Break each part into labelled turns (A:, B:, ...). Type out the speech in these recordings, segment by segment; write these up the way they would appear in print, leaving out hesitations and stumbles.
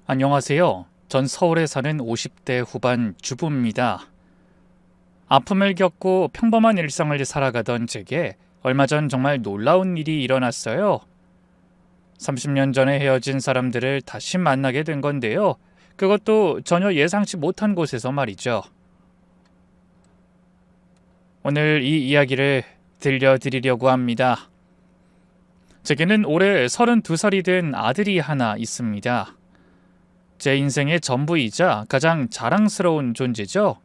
A: 안녕하세요. 전 서울에 사는 50대 후반 주부입니다. 아픔을 겪고 평범한 일상을 살아가던 제게 얼마 전 정말 놀라운 일이 일어났어요. 30년 전에 헤어진 사람들을 다시 만나게 된 건데요. 그것도 전혀 예상치 못한 곳에서 말이죠. 오늘 이 이야기를 들려드리려고 합니다. 제게는 올해 32살이 된 아들이 하나 있습니다. 제 인생의 전부이자 가장 자랑스러운 존재죠.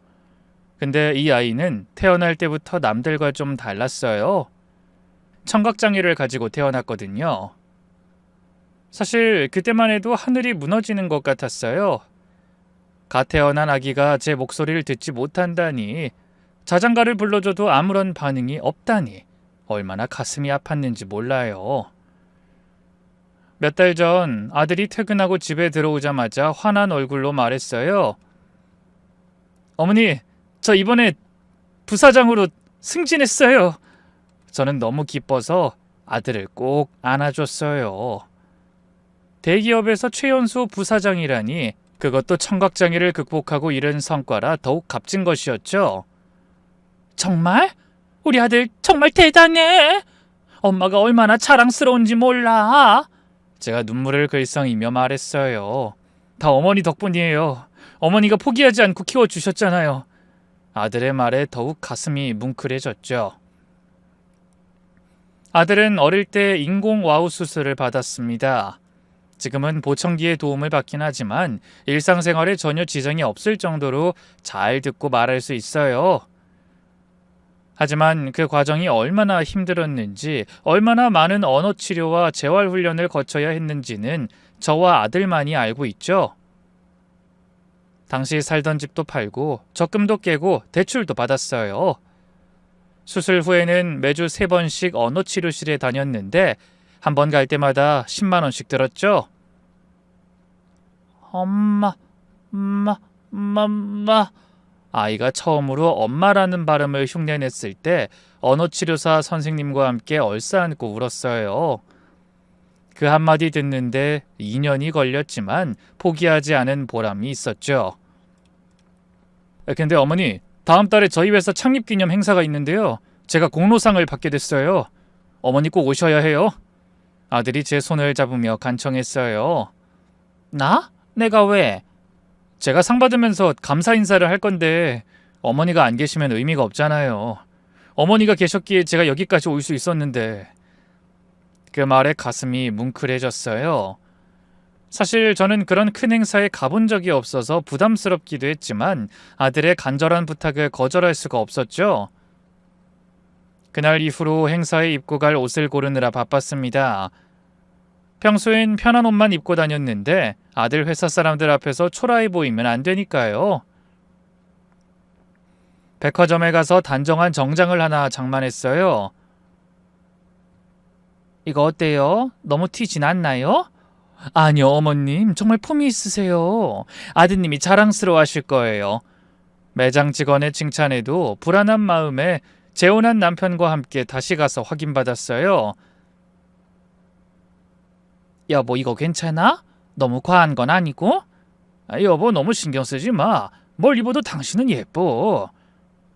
A: 근데 이 아이는 태어날 때부터 남들과 좀 달랐어요. 청각장애를 가지고 태어났거든요. 사실 그때만 해도 하늘이 무너지는 것 같았어요. 갓 태어난 아기가 제 목소리를 듣지 못한다니, 자장가를 불러줘도 아무런 반응이 없다니 얼마나 가슴이 아팠는지 몰라요. 몇 달 전 아들이 퇴근하고 집에 들어오자마자 화난 얼굴로 말했어요. 어머니, 저 이번에 부사장으로 승진했어요. 저는 너무 기뻐서 아들을 꼭 안아줬어요. 대기업에서 최연소 부사장이라니, 그것도 청각장애를 극복하고 이룬 성과라 더욱 값진 것이었죠. 정말? 우리 아들 정말 대단해. 엄마가 얼마나 자랑스러운지 몰라. 제가 눈물을 글썽이며 말했어요. 다 어머니 덕분이에요. 어머니가 포기하지 않고 키워주셨잖아요. 아들의 말에 더욱 가슴이 뭉클해졌죠. 아들은 어릴 때 인공와우 수술을 받았습니다. 지금은 보청기의 도움을 받긴 하지만 일상생활에 전혀 지장이 없을 정도로 잘 듣고 말할 수 있어요. 하지만 그 과정이 얼마나 힘들었는지, 얼마나 많은 언어 치료와 재활 훈련을 거쳐야 했는지는 저와 아들만이 알고 있죠. 당시 살던 집도 팔고 적금도 깨고 대출도 받았어요. 수술 후에는 매주 3번씩 언어 치료실에 다녔는데 한 번 갈 때마다 10만 원씩 들었죠. 엄마, 엄마. 아이가 처음으로 엄마라는 발음을 흉내냈을 때 언어치료사 선생님과 함께 얼싸안고 울었어요. 그 한마디 듣는데 2년이 걸렸지만 포기하지 않은 보람이 있었죠. 근데 어머니, 다음 달에 저희 회사 창립기념 행사가 있는데요. 제가 공로상을 받게 됐어요. 어머니 꼭 오셔야 해요. 아들이 제 손을 잡으며 간청했어요. 나? 내가 왜? 제가 상 받으면서 감사 인사를 할 건데 어머니가 안 계시면 의미가 없잖아요. 어머니가 계셨기에 제가 여기까지 올 수 있었는데. 그 말에 가슴이 뭉클해졌어요. 사실 저는 그런 큰 행사에 가본 적이 없어서 부담스럽기도 했지만 아들의 간절한 부탁을 거절할 수가 없었죠. 그날 이후로 행사에 입고 갈 옷을 고르느라 바빴습니다. 평소엔 편한 옷만 입고 다녔는데 아들 회사 사람들 앞에서 초라해 보이면 안 되니까요. 백화점에 가서 단정한 정장을 하나 장만했어요. 이거 어때요? 너무 튀진 않나요? 아니요, 어머님. 정말 폼이 있으세요. 아드님이 자랑스러워 하실 거예요. 매장 직원의 칭찬에도 불안한 마음에 재혼한 남편과 함께 다시 가서 확인받았어요. 여보, 이거 괜찮아? 너무 과한 건 아니고? 여보, 너무 신경 쓰지 마. 뭘 입어도 당신은 예뻐.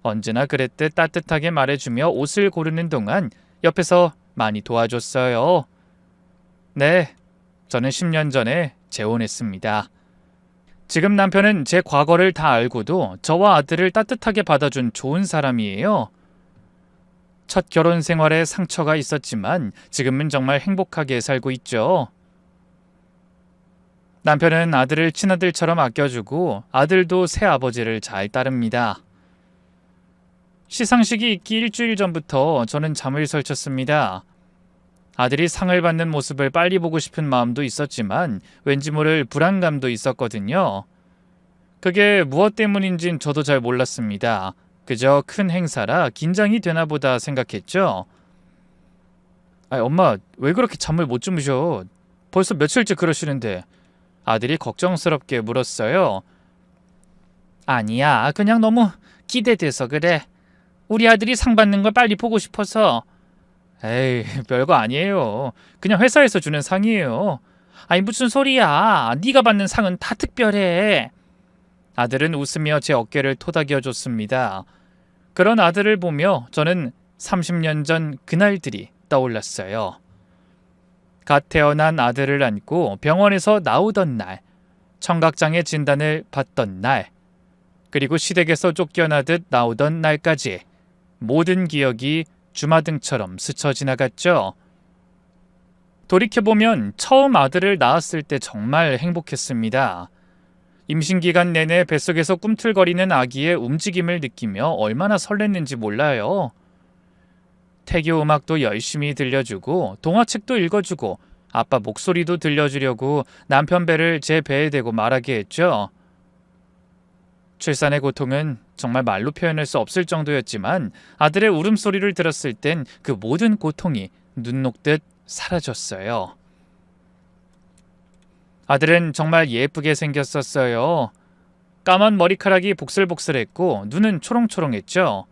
A: 언제나 그랬듯 따뜻하게 말해주며 옷을 고르는 동안 옆에서 많이 도와줬어요. 네, 저는 10년 전에 재혼했습니다. 지금 남편은 제 과거를 다 알고도 저와 아들을 따뜻하게 받아준 좋은 사람이에요. 첫 결혼 생활에 상처가 있었지만 지금은 정말 행복하게 살고 있죠. 남편은 아들을 친아들처럼 아껴주고 아들도 새아버지를 잘 따릅니다. 시상식이 있기 일주일 전부터 저는 잠을 설쳤습니다. 아들이 상을 받는 모습을 빨리 보고 싶은 마음도 있었지만 왠지 모를 불안감도 있었거든요. 그게 무엇 때문인진 저도 잘 몰랐습니다. 그저 큰 행사라 긴장이 되나 보다 생각했죠. 엄마, 왜 그렇게 잠을 못 주무셔? 벌써 며칠째 그러시는데. 아들이 걱정스럽게 물었어요. 아니야, 그냥 너무 기대돼서 그래. 우리 아들이 상 받는 걸 빨리 보고 싶어서. 에이, 별거 아니에요. 그냥 회사에서 주는 상이에요. 아니 무슨 소리야. 네가 받는 상은 다 특별해. 아들은 웃으며 제 어깨를 토닥여줬습니다. 그런 아들을 보며 저는 30년 전 그날들이 떠올랐어요. 갓 태어난 아들을 안고 병원에서 나오던 날, 청각장애 진단을 받던 날, 그리고 시댁에서 쫓겨나듯 나오던 날까지 모든 기억이 주마등처럼 스쳐 지나갔죠. 돌이켜보면 처음 아들을 낳았을 때 정말 행복했습니다. 임신기간 내내 뱃속에서 꿈틀거리는 아기의 움직임을 느끼며 얼마나 설렜는지 몰라요. 태교 음악도 열심히 들려주고 동화책도 읽어주고 아빠 목소리도 들려주려고 남편 배를 제 배에 대고 말하게 했죠. 출산의 고통은 정말 말로 표현할 수 없을 정도였지만 아들의 울음소리를 들었을 땐 그 모든 고통이 눈 녹듯 사라졌어요. 아들은 정말 예쁘게 생겼었어요. 까만 머리카락이 복슬복슬했고 눈은 초롱초롱했죠.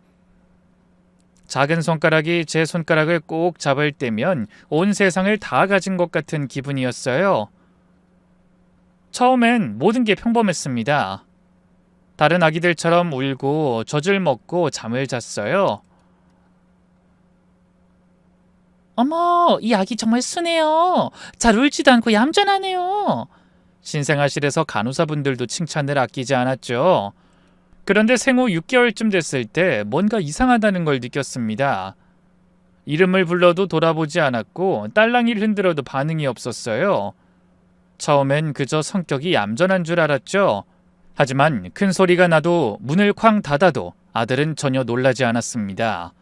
A: 작은 손가락이 제 손가락을 꼭 잡을 때면 온 세상을 다 가진 것 같은 기분이었어요. 처음엔 모든 게 평범했습니다. 다른 아기들처럼 울고 젖을 먹고 잠을 잤어요. 어머, 이 아기 정말 순해요. 잘 울지도 않고 얌전하네요. 신생아실에서 간호사분들도 칭찬을 아끼지 않았죠. 그런데 생후 6개월쯤 됐을 때 뭔가 이상하다는 걸 느꼈습니다. 이름을 불러도 돌아보지 않았고 딸랑이를 흔들어도 반응이 없었어요. 처음엔 그저 성격이 얌전한 줄 알았죠. 하지만 큰 소리가 나도 문을 쾅 닫아도 아들은 전혀 놀라지 않았습니다.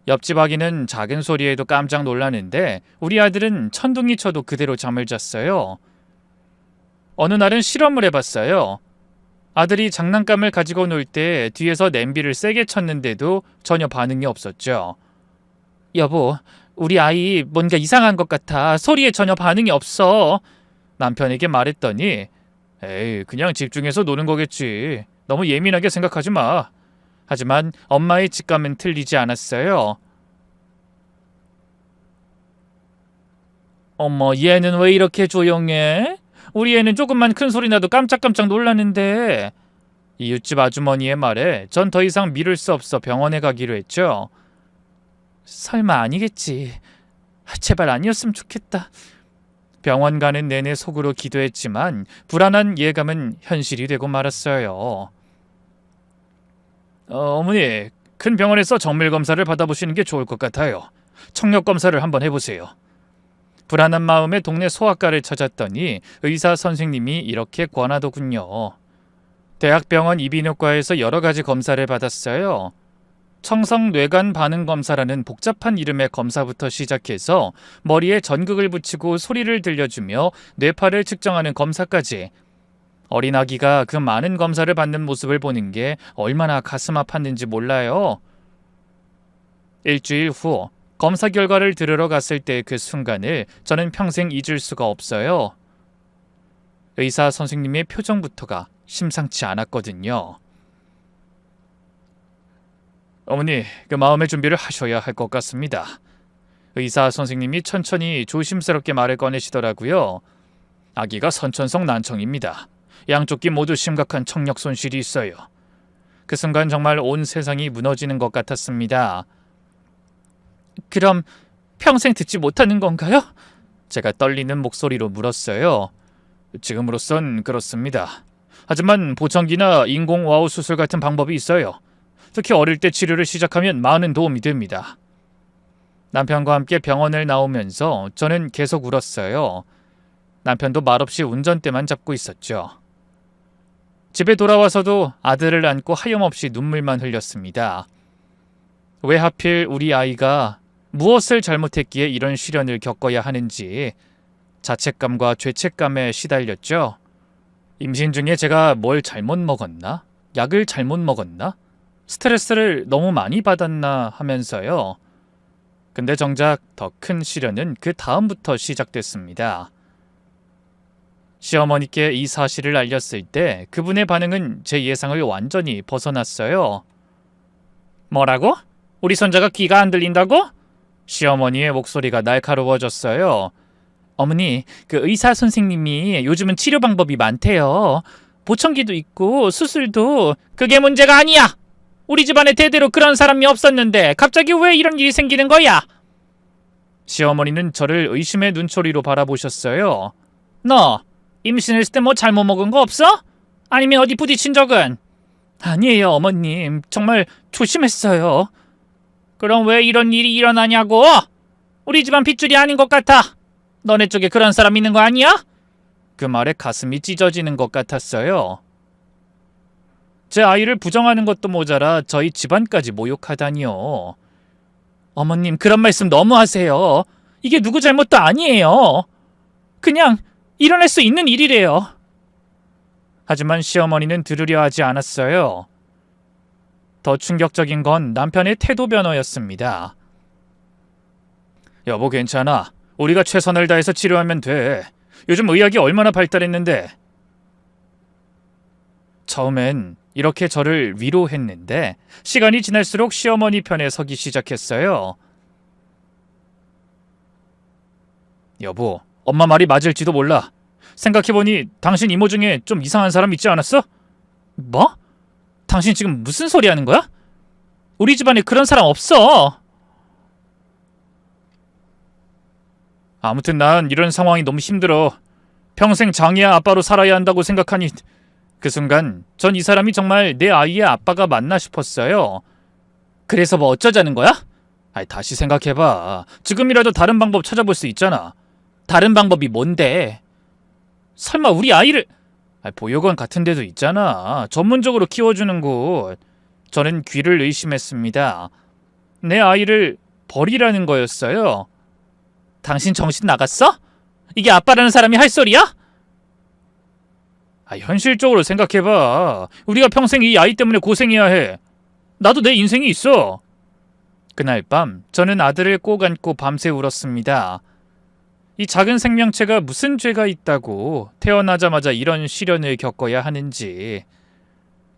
A: 옆집 아기는 작은 소리에도 깜짝 놀라는데 우리 아들은 천둥이 쳐도 그대로 잠을 잤어요. 어느 날은 실험을 해봤어요. 아들이 장난감을 가지고 놀 때 뒤에서 냄비를 세게 쳤는데도 전혀 반응이 없었죠. 여보, 우리 아이 뭔가 이상한 것 같아. 소리에 전혀 반응이 없어. 남편에게 말했더니 에이, 그냥 집중해서 노는 거겠지. 너무 예민하게 생각하지 마. 하지만 엄마의 직감은 틀리지 않았어요. 어머, 얘는 왜 이렇게 조용해? 우리 애는 조금만 큰 소리 나도 깜짝깜짝 놀라는데. 이웃집 아주머니의 말에 전 더 이상 미룰 수 없어 병원에 가기로 했죠. 설마 아니겠지. 제발 아니었으면 좋겠다. 병원 가는 내내 속으로 기도했지만 불안한 예감은 현실이 되고 말았어요. 어머니, 큰 병원에서 정밀 검사를 받아보시는 게 좋을 것 같아요. 청력 검사를 한번 해보세요. 불안한 마음에 동네 소아과를 찾았더니 의사 선생님이 이렇게 권하더군요. 대학병원 이비인후과에서 여러 가지 검사를 받았어요. 청성뇌관 반응 검사라는 복잡한 이름의 검사부터 시작해서 머리에 전극을 붙이고 소리를 들려주며 뇌파를 측정하는 검사까지. 어린 아기가 그 많은 검사를 받는 모습을 보는 게 얼마나 가슴 아팠는지 몰라요. 일주일 후 검사 결과를 들으러 갔을 때 그 순간을 저는 평생 잊을 수가 없어요. 의사 선생님의 표정부터가 심상치 않았거든요. 어머니, 그 마음의 준비를 하셔야 할 것 같습니다. 의사 선생님이 천천히 조심스럽게 말을 꺼내시더라고요. 아기가 선천성 난청입니다. 양쪽 귀 모두 심각한 청력 손실이 있어요. 그 순간 정말 온 세상이 무너지는 것 같았습니다. 그럼 평생 듣지 못하는 건가요? 제가 떨리는 목소리로 물었어요. 지금으로선 그렇습니다. 하지만 보청기나 인공와우 수술 같은 방법이 있어요. 특히 어릴 때 치료를 시작하면 많은 도움이 됩니다. 남편과 함께 병원을 나오면서 저는 계속 울었어요. 남편도 말없이 운전대만 잡고 있었죠. 집에 돌아와서도 아들을 안고 하염없이 눈물만 흘렸습니다. 왜 하필 우리 아이가 무엇을 잘못했기에 이런 시련을 겪어야 하는지 자책감과 죄책감에 시달렸죠. 임신 중에 제가 뭘 잘못 먹었나? 약을 잘못 먹었나? 스트레스를 너무 많이 받았나 하면서요. 근데 정작 더 큰 시련은 그 다음부터 시작됐습니다. 시어머니께 이 사실을 알렸을 때 그분의 반응은 제 예상을 완전히 벗어났어요. 뭐라고? 우리 손자가 귀가 안 들린다고? 시어머니의 목소리가 날카로워졌어요. 어머니, 그 의사 선생님이 요즘은 치료 방법이 많대요. 보청기도 있고 수술도. 그게 문제가 아니야. 우리 집안에 대대로 그런 사람이 없었는데 갑자기 왜 이런 일이 생기는 거야? 시어머니는 저를 의심의 눈초리로 바라보셨어요. 너 임신했을 때 뭐 잘못 먹은 거 없어? 아니면 어디 부딪힌 적은? 아니에요, 어머님. 정말 조심했어요. 그럼 왜 이런 일이 일어나냐고? 우리 집안 핏줄이 아닌 것 같아. 너네 쪽에 그런 사람 있는 거 아니야? 그 말에 가슴이 찢어지는 것 같았어요. 제 아이를 부정하는 것도 모자라 저희 집안까지 모욕하다니요. 어머님, 그런 말씀 너무 하세요. 이게 누구 잘못도 아니에요. 그냥 일어날 수 있는 일이래요. 하지만 시어머니는 들으려 하지 않았어요. 더 충격적인 건 남편의 태도 변화였습니다. 여보, 괜찮아. 우리가 최선을 다해서 치료하면 돼. 요즘 의학이 얼마나 발달했는데. 처음엔 이렇게 저를 위로했는데 시간이 지날수록 시어머니 편에 서기 시작했어요. 여보, 엄마 말이 맞을지도 몰라. 생각해보니 당신 이모 중에 좀 이상한 사람 있지 않았어? 뭐? 당신 지금 무슨 소리 하는 거야? 우리 집안에 그런 사람 없어. 아무튼 난 이런 상황이 너무 힘들어. 평생 장이야 아빠로 살아야 한다고 생각하니 그 순간 전 이 사람이 정말 내 아이의 아빠가 맞나 싶었어요. 그래서 뭐 어쩌자는 거야? 다시 생각해봐. 지금이라도 다른 방법 찾아볼 수 있잖아. 다른 방법이 뭔데? 설마 우리 아이를... 보육원 같은 데도 있잖아. 전문적으로 키워주는 곳. 저는 귀를 의심했습니다. 내 아이를 버리라는 거였어요. 당신 정신 나갔어? 이게 아빠라는 사람이 할 소리야? 현실적으로 생각해봐. 우리가 평생 이 아이 때문에 고생해야 해. 나도 내 인생이 있어. 그날 밤 저는 아들을 꼭 안고 밤새 울었습니다. 이 작은 생명체가 무슨 죄가 있다고 태어나자마자 이런 시련을 겪어야 하는지.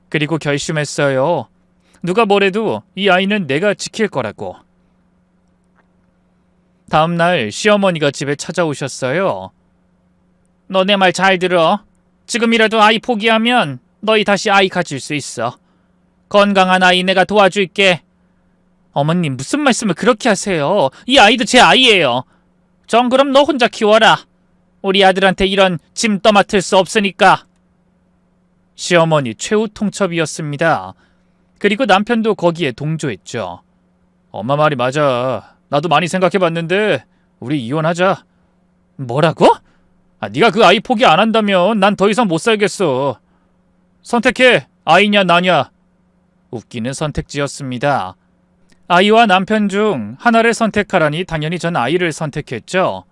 A: 그리고 결심했어요. 누가 뭐래도 이 아이는 내가 지킬 거라고. 다음 날 시어머니가 집에 찾아오셨어요. 너네 말 잘 들어. 지금이라도 아이 포기하면 너희 다시 아이 가질 수 있어. 건강한 아이 내가 도와줄게. 어머님, 무슨 말씀을 그렇게 하세요. 이 아이도 제 아이예요. 전 그럼 너 혼자 키워라. 우리 아들한테 이런 짐 떠맡을 수 없으니까. 시어머니 최후 통첩이었습니다. 그리고 남편도 거기에 동조했죠. 엄마 말이 맞아. 나도 많이 생각해봤는데 우리 이혼하자. 뭐라고? 네가 그 아이 포기 안 한다면 난 더 이상 못 살겠어. 선택해. 아이냐 나냐. 웃기는 선택지였습니다. 아이와 남편 중 하나를 선택하라니 당연히 전 아이를 선택했죠.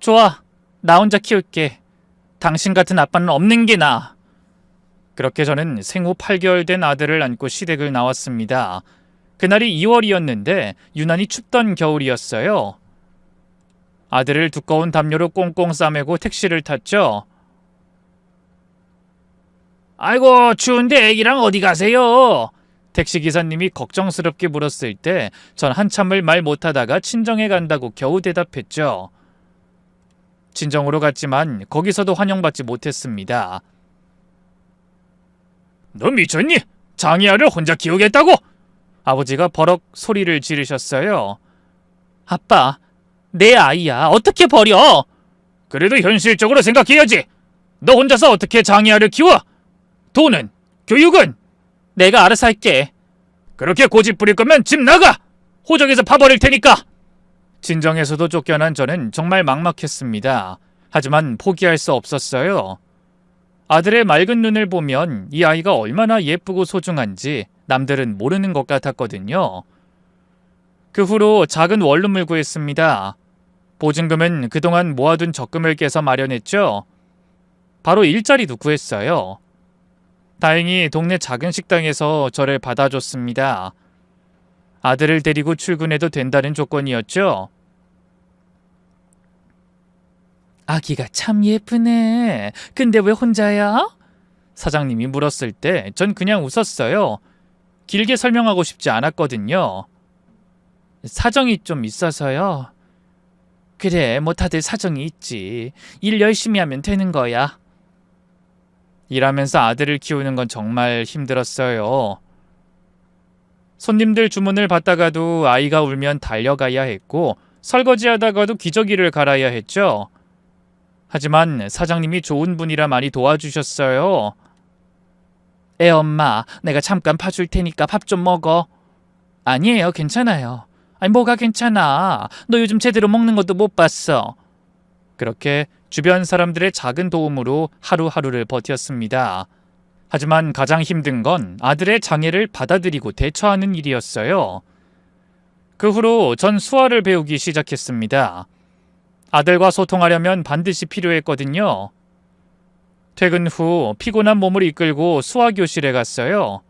A: 좋아. 나 혼자 키울게. 당신 같은 아빠는 없는 게 나아. 그렇게 저는 생후 8개월 된 아들을 안고 시댁을 나왔습니다. 그날이 2월이었는데 유난히 춥던 겨울이었어요. 아들을 두꺼운 담요로 꽁꽁 싸매고 택시를 탔죠. 아이고, 추운데 애기랑 어디 가세요? 택시기사님이 걱정스럽게 물었을 때 전 한참을 말 못하다가 친정에 간다고 겨우 대답했죠. 친정으로 갔지만 거기서도 환영받지 못했습니다. 너 미쳤니? 장이아를 혼자 키우겠다고? 아버지가 버럭 소리를 지르셨어요. 아빠, 내 아이야. 어떻게 버려? 그래도 현실적으로 생각해야지. 너 혼자서 어떻게 장이아를 키워? 돈은? 교육은? 내가 알아서 할게. 그렇게 고집 부릴 거면 집 나가! 호적에서 파버릴 테니까! 친정에서도 쫓겨난 저는 정말 막막했습니다. 하지만 포기할 수 없었어요. 아들의 맑은 눈을 보면 이 아이가 얼마나 예쁘고 소중한지 남들은 모르는 것 같았거든요. 그 후로 작은 원룸을 구했습니다. 보증금은 그동안 모아둔 적금을 깨서 마련했죠. 바로 일자리도 구했어요. 다행히 동네 작은 식당에서 저를 받아줬습니다. 아들을 데리고 출근해도 된다는 조건이었죠. 아기가 참 예쁘네. 근데 왜 혼자야? 사장님이 물었을 때 전 그냥 웃었어요. 길게 설명하고 싶지 않았거든요. 사정이 좀 있어서요. 그래, 뭐 다들 사정이 있지. 일 열심히 하면 되는 거야. 일하면서 아들을 키우는 건 정말 힘들었어요. 손님들 주문을 받다가도 아이가 울면 달려가야 했고 설거지하다가도 기저귀를 갈아야 했죠. 하지만 사장님이 좋은 분이라 많이 도와주셨어요. 애 엄마, 내가 잠깐 봐줄 테니까 밥 좀 먹어. 아니에요, 괜찮아요. 아니 뭐가 괜찮아. 너 요즘 제대로 먹는 것도 못 봤어. 그렇게 주변 사람들의 작은 도움으로 하루하루를 버텼습니다. 하지만 가장 힘든 건 아들의 장애를 받아들이고 대처하는 일이었어요. 그 후로 전 수화를 배우기 시작했습니다. 아들과 소통하려면 반드시 필요했거든요. 퇴근 후 피곤한 몸을 이끌고 수화 교실에 갔어요.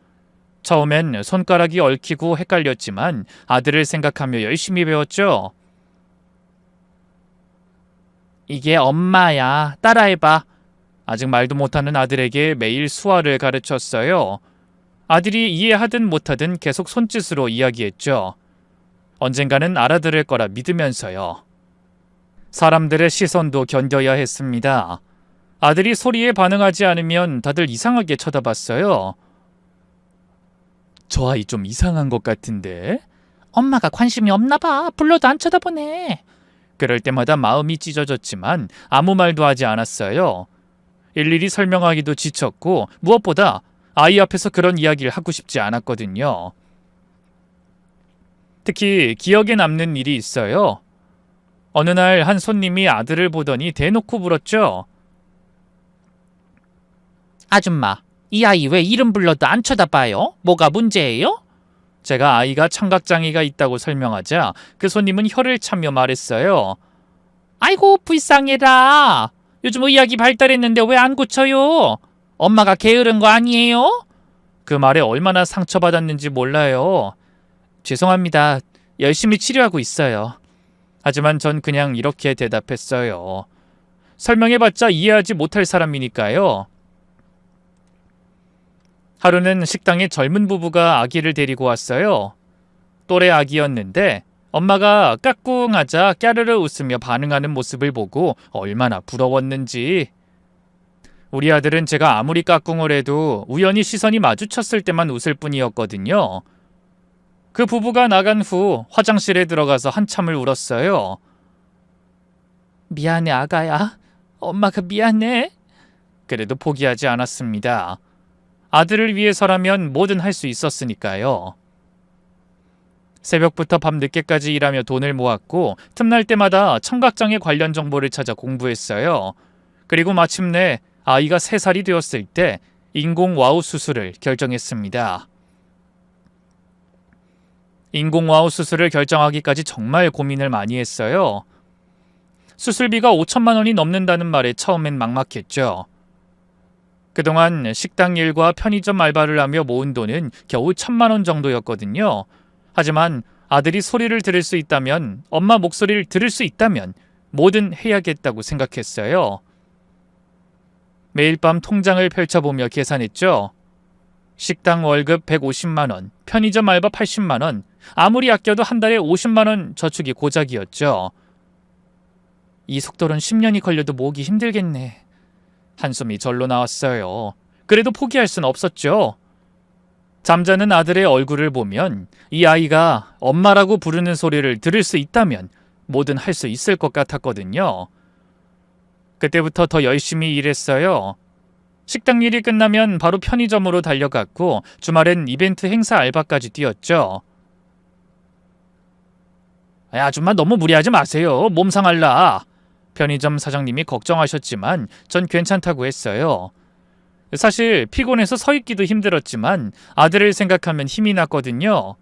A: 처음엔 손가락이 얽히고 헷갈렸지만 아들을 생각하며 열심히 배웠죠. 이게 엄마야. 따라해봐. 아직 말도 못하는 아들에게 매일 수화를 가르쳤어요. 아들이 이해하든 못하든 계속 손짓으로 이야기했죠. 언젠가는 알아들을 거라 믿으면서요. 사람들의 시선도 견뎌야 했습니다. 아들이 소리에 반응하지 않으면 다들 이상하게 쳐다봤어요. 저 아이 좀 이상한 것 같은데? 엄마가 관심이 없나 봐. 불러도 안 쳐다보네. 그럴 때마다 마음이 찢어졌지만 아무 말도 하지 않았어요. 일일이 설명하기도 지쳤고 무엇보다 아이 앞에서 그런 이야기를 하고 싶지 않았거든요. 특히 기억에 남는 일이 있어요. 어느 날 한 손님이 아들을 보더니 대놓고 물었죠. 아줌마, 이 아이 왜 이름 불러도 안 쳐다봐요? 뭐가 문제예요? 제가 아이가 청각장애가 있다고 설명하자 그 손님은 혀를 차며 말했어요. 아이고 불쌍해라. 요즘 의학이 발달했는데 왜 안 고쳐요? 엄마가 게으른 거 아니에요? 그 말에 얼마나 상처받았는지 몰라요. 죄송합니다. 열심히 치료하고 있어요. 하지만 전 그냥 이렇게 대답했어요. 설명해봤자 이해하지 못할 사람이니까요. 하루는 식당에 젊은 부부가 아기를 데리고 왔어요. 또래 아기였는데 엄마가 까꿍하자 까르르 웃으며 반응하는 모습을 보고 얼마나 부러웠는지. 우리 아들은 제가 아무리 까꿍을 해도 우연히 시선이 마주쳤을 때만 웃을 뿐이었거든요. 그 부부가 나간 후 화장실에 들어가서 한참을 울었어요. 미안해 아가야. 엄마가 미안해. 그래도 포기하지 않았습니다. 아들을 위해서라면 뭐든 할 수 있었으니까요. 새벽부터 밤 늦게까지 일하며 돈을 모았고 틈날 때마다 청각장애 관련 정보를 찾아 공부했어요. 그리고 마침내 아이가 3살이 되었을 때 인공와우 수술을 결정했습니다. 인공와우 수술을 결정하기까지 정말 고민을 많이 했어요. 수술비가 5천만 원이 넘는다는 말에 처음엔 막막했죠. 그동안 식당 일과 편의점 알바를 하며 모은 돈은 겨우 1,000만 원 정도였거든요. 하지만 아들이 소리를 들을 수 있다면, 엄마 목소리를 들을 수 있다면 뭐든 해야겠다고 생각했어요. 매일 밤 통장을 펼쳐보며 계산했죠. 식당 월급 150만 원, 편의점 알바 80만 원, 아무리 아껴도 한 달에 50만 원 저축이 고작이었죠. 이 속도로는 10년이 걸려도 모으기 힘들겠네. 한숨이 절로 나왔어요. 그래도 포기할 순 없었죠. 잠자는 아들의 얼굴을 보면 이 아이가 엄마라고 부르는 소리를 들을 수 있다면 뭐든 할 수 있을 것 같았거든요. 그때부터 더 열심히 일했어요. 식당 일이 끝나면 바로 편의점으로 달려갔고 주말엔 이벤트 행사 알바까지 뛰었죠. 아줌마 너무 무리하지 마세요. 몸 상할라. 편의점 사장님이 걱정하셨지만 전 괜찮다고 했어요. 사실 피곤해서 서 있기도 힘들었지만 아들을 생각하면 힘이 났거든요.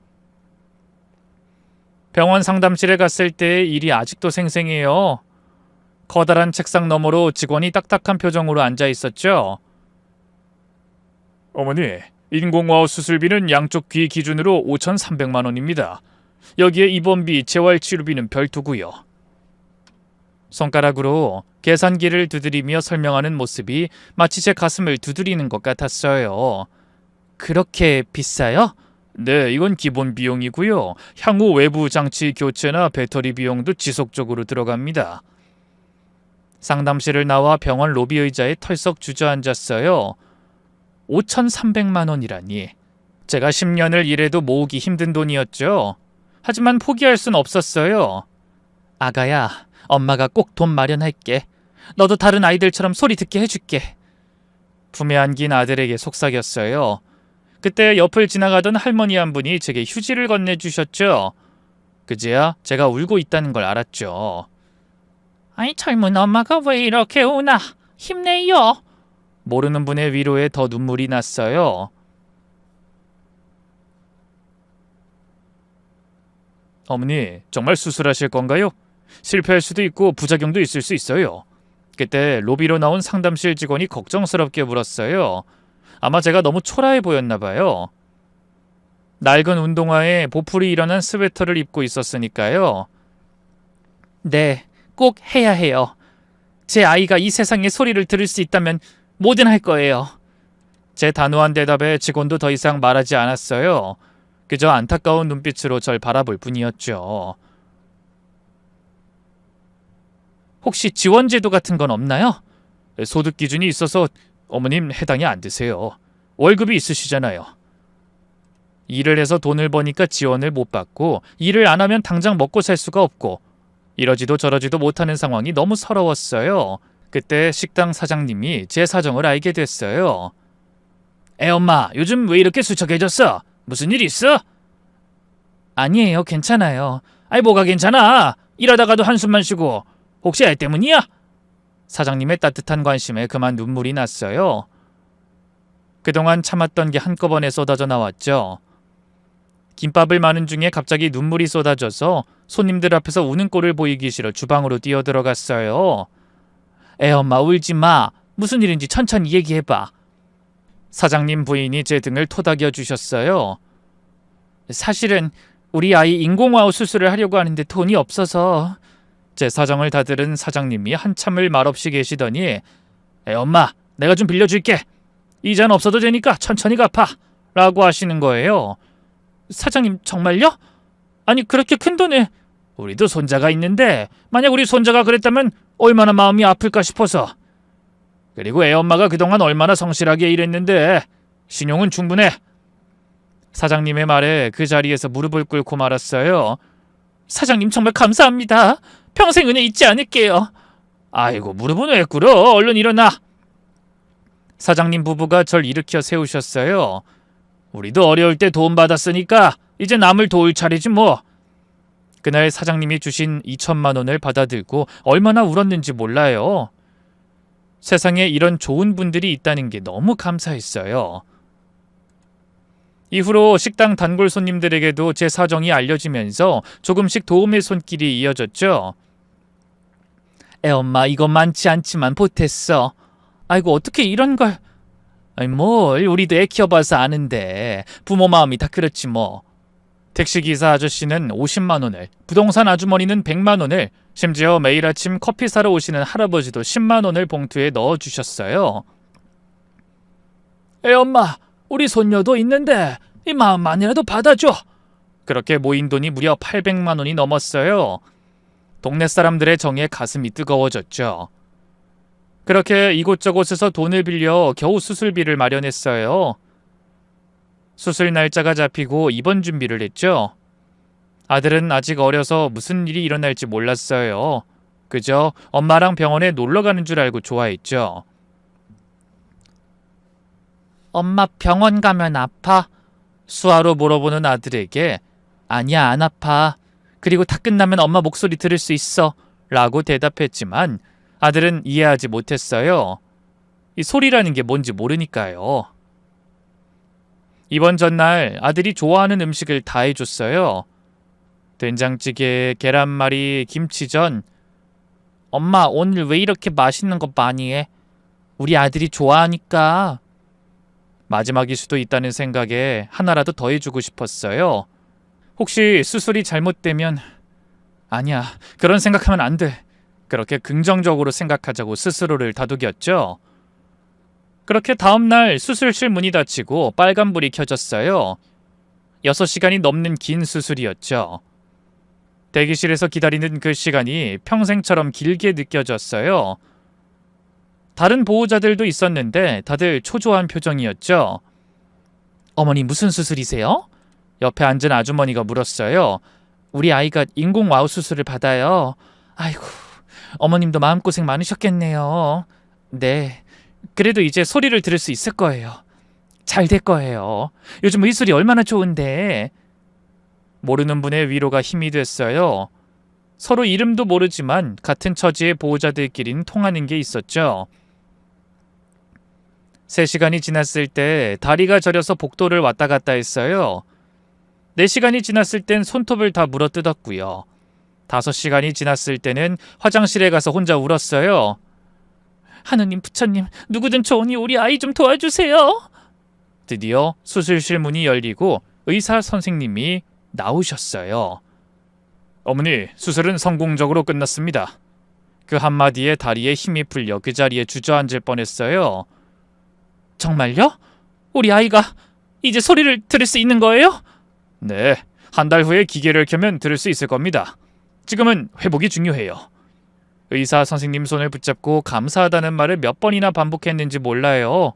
A: 병원 상담실에 갔을 때 일이 아직도 생생해요. 커다란 책상 너머로 직원이 딱딱한 표정으로 앉아 있었죠. 어머니, 인공와우 수술비는 양쪽 귀 기준으로 5,300만 원입니다. 여기에 입원비, 재활치료비는 별도고요. 손가락으로 계산기를 두드리며 설명하는 모습이 마치 제 가슴을 두드리는 것 같았어요. 그렇게 비싸요? 네, 이건 기본 비용이고요. 향후 외부 장치 교체나 배터리 비용도 지속적으로 들어갑니다. 상담실을 나와 병원 로비 의자에 털썩 주저앉았어요. 5,300만 원이라니. 제가 10년을 일해도 모으기 힘든 돈이었죠. 하지만 포기할 순 없었어요. 아가야, 엄마가 꼭 돈 마련할게. 너도 다른 아이들처럼 소리 듣게 해줄게. 품에 안긴 아들에게 속삭였어요. 그때 옆을 지나가던 할머니 한 분이 제게 휴지를 건네주셨죠. 그제야 제가 울고 있다는 걸 알았죠. 아이, 젊은 엄마가 왜 이렇게 우나? 힘내요. 모르는 분의 위로에 더 눈물이 났어요. 어머니, 정말 수술하실 건가요? 실패할 수도 있고 부작용도 있을 수 있어요. 그때 로비로 나온 상담실 직원이 걱정스럽게 물었어요. 아마 제가 너무 초라해 보였나 봐요. 낡은 운동화에 보풀이 일어난 스웨터를 입고 있었으니까요. 네, 꼭 해야 해요. 제 아이가 이 세상의 소리를 들을 수 있다면 뭐든 할 거예요. 제 단호한 대답에 직원도 더 이상 말하지 않았어요. 그저 안타까운 눈빛으로 절 바라볼 뿐이었죠. 혹시 지원제도 같은 건 없나요? 소득 기준이 있어서 어머님 해당이 안 되세요. 월급이 있으시잖아요. 일을 해서 돈을 버니까 지원을 못 받고 일을 안 하면 당장 먹고 살 수가 없고 이러지도 저러지도 못하는 상황이 너무 서러웠어요. 그때 식당 사장님이 제 사정을 알게 됐어요. 애엄마, 요즘 왜 이렇게 수척해졌어? 무슨 일 있어? 아니에요, 괜찮아요. 아이, 뭐가 괜찮아? 일하다가도 한숨만 쉬고. 혹시 애 때문이야? 사장님의 따뜻한 관심에 그만 눈물이 났어요. 그동안 참았던 게 한꺼번에 쏟아져 나왔죠. 김밥을 마는 중에 갑자기 눈물이 쏟아져서 손님들 앞에서 우는 꼴을 보이기 싫어 주방으로 뛰어들어갔어요. 애엄마, 울지 마. 무슨 일인지 천천히 얘기해봐. 사장님 부인이 제 등을 토닥여 주셨어요. 사실은 우리 아이 인공와우 수술을 하려고 하는데 돈이 없어서. 제 사정을 다 들은 사장님이 한참을 말없이 계시더니 엄마, 내가 좀 빌려줄게. 이자는 없어도 되니까 천천히 갚아. 라고 하시는 거예요. 사장님, 정말요? 아니, 그렇게 큰 돈을. 우리도 손자가 있는데 만약 우리 손자가 그랬다면 얼마나 마음이 아플까 싶어서. 그리고 애엄마가 그동안 얼마나 성실하게 일했는데 신용은 충분해. 사장님의 말에 그 자리에서 무릎을 꿇고 말았어요. 사장님, 정말 감사합니다. 평생 은혜 잊지 않을게요. 아이고, 무릎은 왜 꿇어? 얼른 일어나. 사장님 부부가 절 일으켜 세우셨어요. 우리도 어려울 때 도움 받았으니까 이제 남을 도울 차례지 뭐. 그날 사장님이 주신 2천만 원을 받아들고 얼마나 울었는지 몰라요. 세상에 이런 좋은 분들이 있다는 게 너무 감사했어요. 이후로 식당 단골 손님들에게도 제 사정이 알려지면서 조금씩 도움의 손길이 이어졌죠. 애엄마, 이거 많지 않지만 보탰어. 아이고, 어떻게 이런 걸. 아니, 뭘, 우리도 애 키워봐서 아는데 부모 마음이 다 그렇지 뭐. 택시기사 아저씨는 50만 원을, 부동산 아주머니는 100만 원을, 심지어 매일 아침 커피 사러 오시는 할아버지도 10만 원을 봉투에 넣어주셨어요. 애엄마, 우리 손녀도 있는데 이 마음만이라도 받아줘. 그렇게 모인 돈이 무려 800만 원이 넘었어요. 동네 사람들의 정에 가슴이 뜨거워졌죠. 그렇게 이곳저곳에서 돈을 빌려 겨우 수술비를 마련했어요. 수술 날짜가 잡히고 입원 준비를 했죠. 아들은 아직 어려서 무슨 일이 일어날지 몰랐어요. 그저 엄마랑 병원에 놀러 가는 줄 알고 좋아했죠. 엄마, 병원 가면 아파? 수화로 물어보는 아들에게 아니야, 안 아파. 그리고 다 끝나면 엄마 목소리 들을 수 있어. 라고 대답했지만 아들은 이해하지 못했어요. 이 소리라는 게 뭔지 모르니까요. 입원 전날 아들이 좋아하는 음식을 다 해줬어요. 된장찌개, 계란말이, 김치전. 엄마, 오늘 왜 이렇게 맛있는 거 많이 해? 우리 아들이 좋아하니까. 마지막일 수도 있다는 생각에 하나라도 더 해주고 싶었어요. 혹시 수술이 잘못되면 아니야, 그런 생각하면 안 돼. 그렇게 긍정적으로 생각하자고 스스로를 다독였죠. 그렇게 다음날 수술실 문이 닫히고 빨간불이 켜졌어요. 6시간이 넘는 긴 수술이었죠. 대기실에서 기다리는 그 시간이 평생처럼 길게 느껴졌어요. 다른 보호자들도 있었는데 다들 초조한 표정이었죠. 어머니 무슨 수술이세요? 옆에 앉은 아주머니가 물었어요. 우리 아이가 인공와우 수술을 받아요. 아이고, 어머님도 마음고생 많으셨겠네요. 네, 그래도 이제 소리를 들을 수 있을 거예요. 잘 될 거예요. 요즘 의술이 얼마나 좋은데. 모르는 분의 위로가 힘이 됐어요. 서로 이름도 모르지만 같은 처지의 보호자들끼리는 통하는 게 있었죠. 3시간이 지났을 때 다리가 저려서 복도를 왔다 갔다 했어요. 4시간이 지났을 땐 손톱을 다 물어뜯었고요. 5시간이 지났을 때는 화장실에 가서 혼자 울었어요. 하느님, 부처님, 누구든 좋으니 우리 아이 좀 도와주세요. 드디어 수술실 문이 열리고 의사 선생님이 나오셨어요. 어머니, 수술은 성공적으로 끝났습니다. 그 한마디에 다리에 힘이 풀려 그 자리에 주저앉을 뻔했어요. 정말요? 우리 아이가 이제 소리를 들을 수 있는 거예요? 네, 한 달 후에 기계를 켜면 들을 수 있을 겁니다. 지금은 회복이 중요해요. 의사 선생님 손을 붙잡고 감사하다는 말을 몇 번이나 반복했는지 몰라요.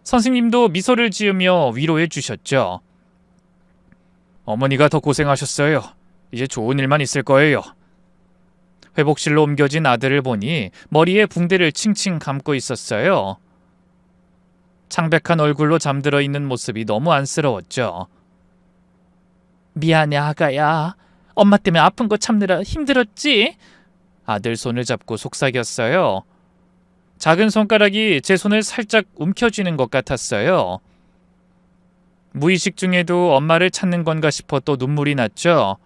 A: 선생님도 미소를 지으며 위로해 주셨죠. 어머니가 더 고생하셨어요. 이제 좋은 일만 있을 거예요. 회복실로 옮겨진 아들을 보니 머리에 붕대를 칭칭 감고 있었어요. 창백한 얼굴로 잠들어 있는 모습이 너무 안쓰러웠죠. 미안해 아가야. 엄마 때문에 아픈 거 참느라 힘들었지? 아들 손을 잡고 속삭였어요. 작은 손가락이 제 손을 살짝 움켜쥐는 것 같았어요. 무의식 중에도 엄마를 찾는 건가 싶어 또 눈물이 났죠.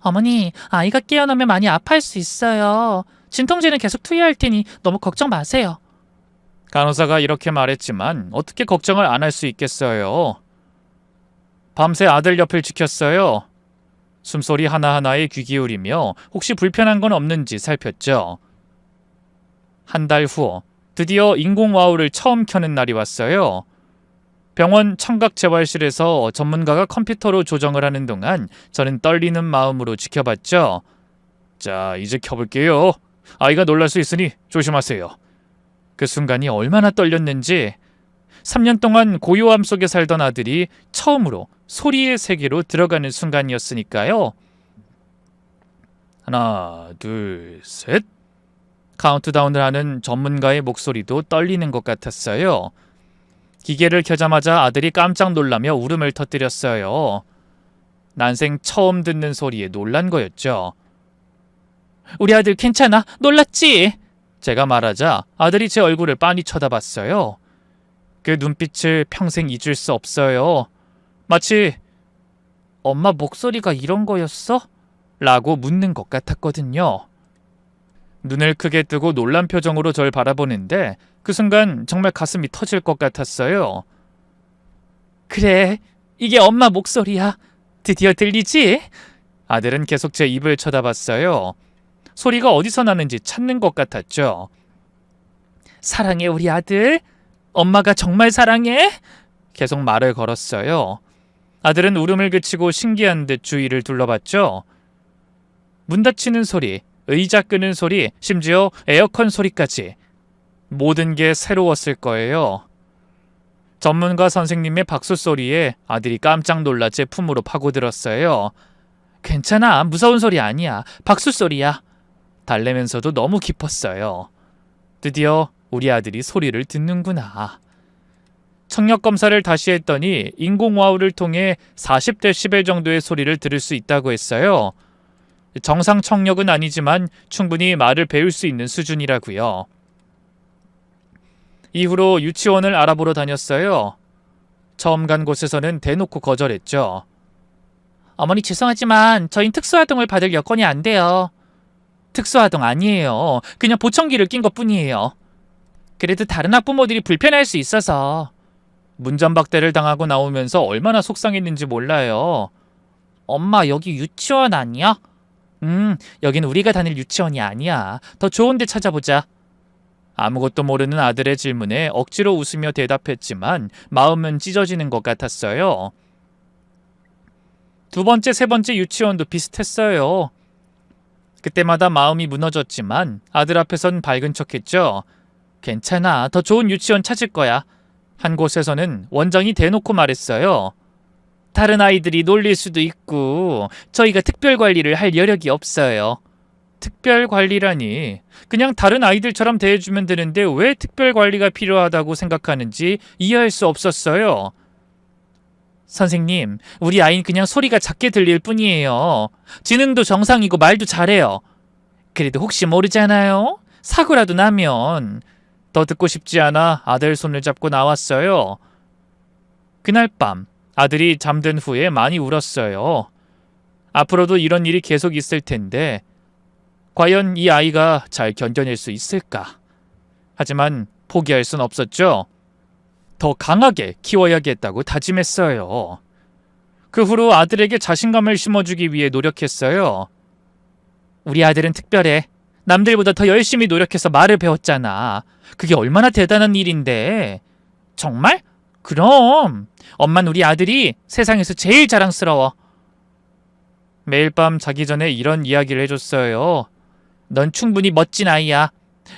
A: 어머니, 아이가 깨어나면 많이 아파할 수 있어요. 진통제는 계속 투여할 테니 너무 걱정 마세요. 간호사가 이렇게 말했지만 어떻게 걱정을 안 할 수 있겠어요. 밤새 아들 옆을 지켰어요. 숨소리 하나하나에 귀 기울이며 혹시 불편한 건 없는지 살폈죠. 한 달 후 드디어 인공와우를 처음 켜는 날이 왔어요. 병원 청각재활실에서 전문가가 컴퓨터로 조정을 하는 동안 저는 떨리는 마음으로 지켜봤죠. 자, 이제 켜볼게요. 아이가 놀랄 수 있으니 조심하세요. 그 순간이 얼마나 떨렸는지 3년 동안 고요함 속에 살던 아들이 처음으로 소리의 세계로 들어가는 순간이었으니까요. 하나, 둘, 셋. 카운트다운을 하는 전문가의 목소리도 떨리는 것 같았어요. 기계를 켜자마자 아들이 깜짝 놀라며 울음을 터뜨렸어요. 난생 처음 듣는 소리에 놀란 거였죠. 우리 아들 괜찮아? 놀랐지? 제가 말하자 아들이 제 얼굴을 빤히 쳐다봤어요. 그 눈빛을 평생 잊을 수 없어요. 마치 엄마 목소리가 이런 거였어? 라고 묻는 것 같았거든요. 눈을 크게 뜨고 놀란 표정으로 절 바라보는데 그 순간 정말 가슴이 터질 것 같았어요. 그래, 이게 엄마 목소리야. 드디어 들리지? 아들은 계속 제 입을 쳐다봤어요. 소리가 어디서 나는지 찾는 것 같았죠. 사랑해 우리 아들. 엄마가 정말 사랑해. 계속 말을 걸었어요. 아들은 울음을 그치고 신기한 듯 주위를 둘러봤죠. 문 닫히는 소리, 의자 끄는 소리, 심지어 에어컨 소리까지. 모든 게 새로웠을 거예요. 전문가 선생님의 박수 소리에 아들이 깜짝 놀라 제 품으로 파고들었어요. 괜찮아, 무서운 소리 아니야. 박수 소리야. 달래면서도 너무 기뻤어요. 드디어 우리 아들이 소리를 듣는구나. 청력 검사를 다시 했더니 인공와우를 통해 40데시벨 정도의 소리를 들을 수 있다고 했어요. 정상 청력은 아니지만 충분히 말을 배울 수 있는 수준이라고요. 이후로 유치원을 알아보러 다녔어요. 처음 간 곳에서는 대놓고 거절했죠. 어머니 죄송하지만 저흰 특수아동을 받을 여건이 안 돼요. 특수아동 아니에요. 그냥 보청기를 낀 것뿐이에요. 그래도 다른 학부모들이 불편할 수 있어서. 문전박대를 당하고 나오면서 얼마나 속상했는지 몰라요. 엄마 여기 유치원 아니야? 여긴 우리가 다닐 유치원이 아니야. 더 좋은 데 찾아보자. 아무것도 모르는 아들의 질문에 억지로 웃으며 대답했지만 마음은 찢어지는 것 같았어요. 두 번째, 세 번째 유치원도 비슷했어요. 그때마다 마음이 무너졌지만 아들 앞에선 밝은 척했죠. 괜찮아, 더 좋은 유치원 찾을 거야. 한 곳에서는 원장이 대놓고 말했어요. 다른 아이들이 놀릴 수도 있고 저희가 특별 관리를 할 여력이 없어요. 특별 관리라니, 그냥 다른 아이들처럼 대해주면 되는데 왜 특별 관리가 필요하다고 생각하는지 이해할 수 없었어요. 선생님, 우리 아이는 그냥 소리가 작게 들릴 뿐이에요. 지능도 정상이고 말도 잘해요. 그래도 혹시 모르잖아요. 사고라도 나면. 더 듣고 싶지 않아 아들 손을 잡고 나왔어요. 그날 밤 아들이 잠든 후에 많이 울었어요. 앞으로도 이런 일이 계속 있을 텐데 과연 이 아이가 잘 견뎌낼 수 있을까? 하지만 포기할 순 없었죠. 더 강하게 키워야겠다고 다짐했어요. 그 후로 아들에게 자신감을 심어주기 위해 노력했어요. 우리 아들은 특별해. 남들보다 더 열심히 노력해서 말을 배웠잖아. 그게 얼마나 대단한 일인데. 정말? 그럼. 엄만 우리 아들이 세상에서 제일 자랑스러워. 매일 밤 자기 전에 이런 이야기를 해줬어요. 넌 충분히 멋진 아이야.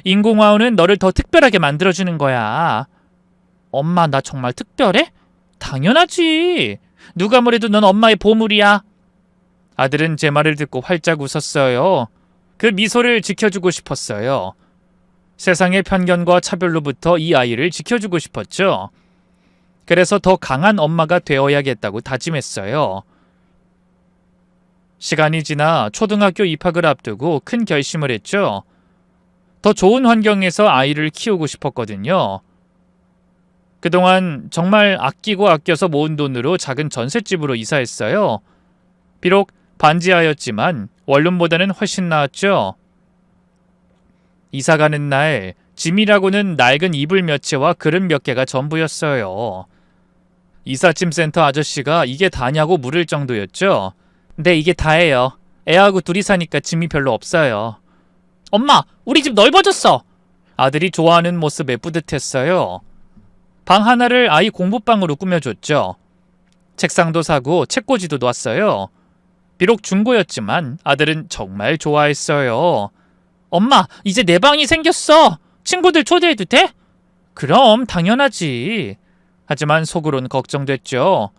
A: 인공화호는 너를 더 특별하게 만들어주는 거야. 엄마, 나 정말 특별해? 당연하지. 누가 뭐래도 넌 엄마의 보물이야. 아들은 제 말을 듣고 활짝 웃었어요. 그 미소를 지켜주고 싶었어요. 세상의 편견과 차별로부터 이 아이를 지켜주고 싶었죠. 그래서 더 강한 엄마가 되어야겠다고 다짐했어요. 시간이 지나 초등학교 입학을 앞두고 큰 결심을 했죠. 더 좋은 환경에서 아이를 키우고 싶었거든요. 그동안 정말 아끼고 아껴서 모은 돈으로 작은 전셋집으로 이사했어요. 비록 반지하였지만 원룸보다는 훨씬 나았죠. 이사 가는 날 짐이라고는 낡은 이불 몇 채와 그릇 몇 개가 전부였어요. 이삿짐 센터 아저씨가 이게 다냐고 물을 정도였죠. 네, 이게 다예요. 애하고 둘이 사니까 짐이 별로 없어요. 엄마, 우리 집 넓어졌어. 아들이 좋아하는 모습에 뿌듯했어요. 방 하나를 아이 공부방으로 꾸며줬죠. 책상도 사고 책꽂이도 놨어요. 비록 중고였지만 아들은 정말 좋아했어요. 엄마, 이제 내 방이 생겼어. 친구들 초대해도 돼? 그럼 당연하지. 하지만 속으론 걱정됐죠.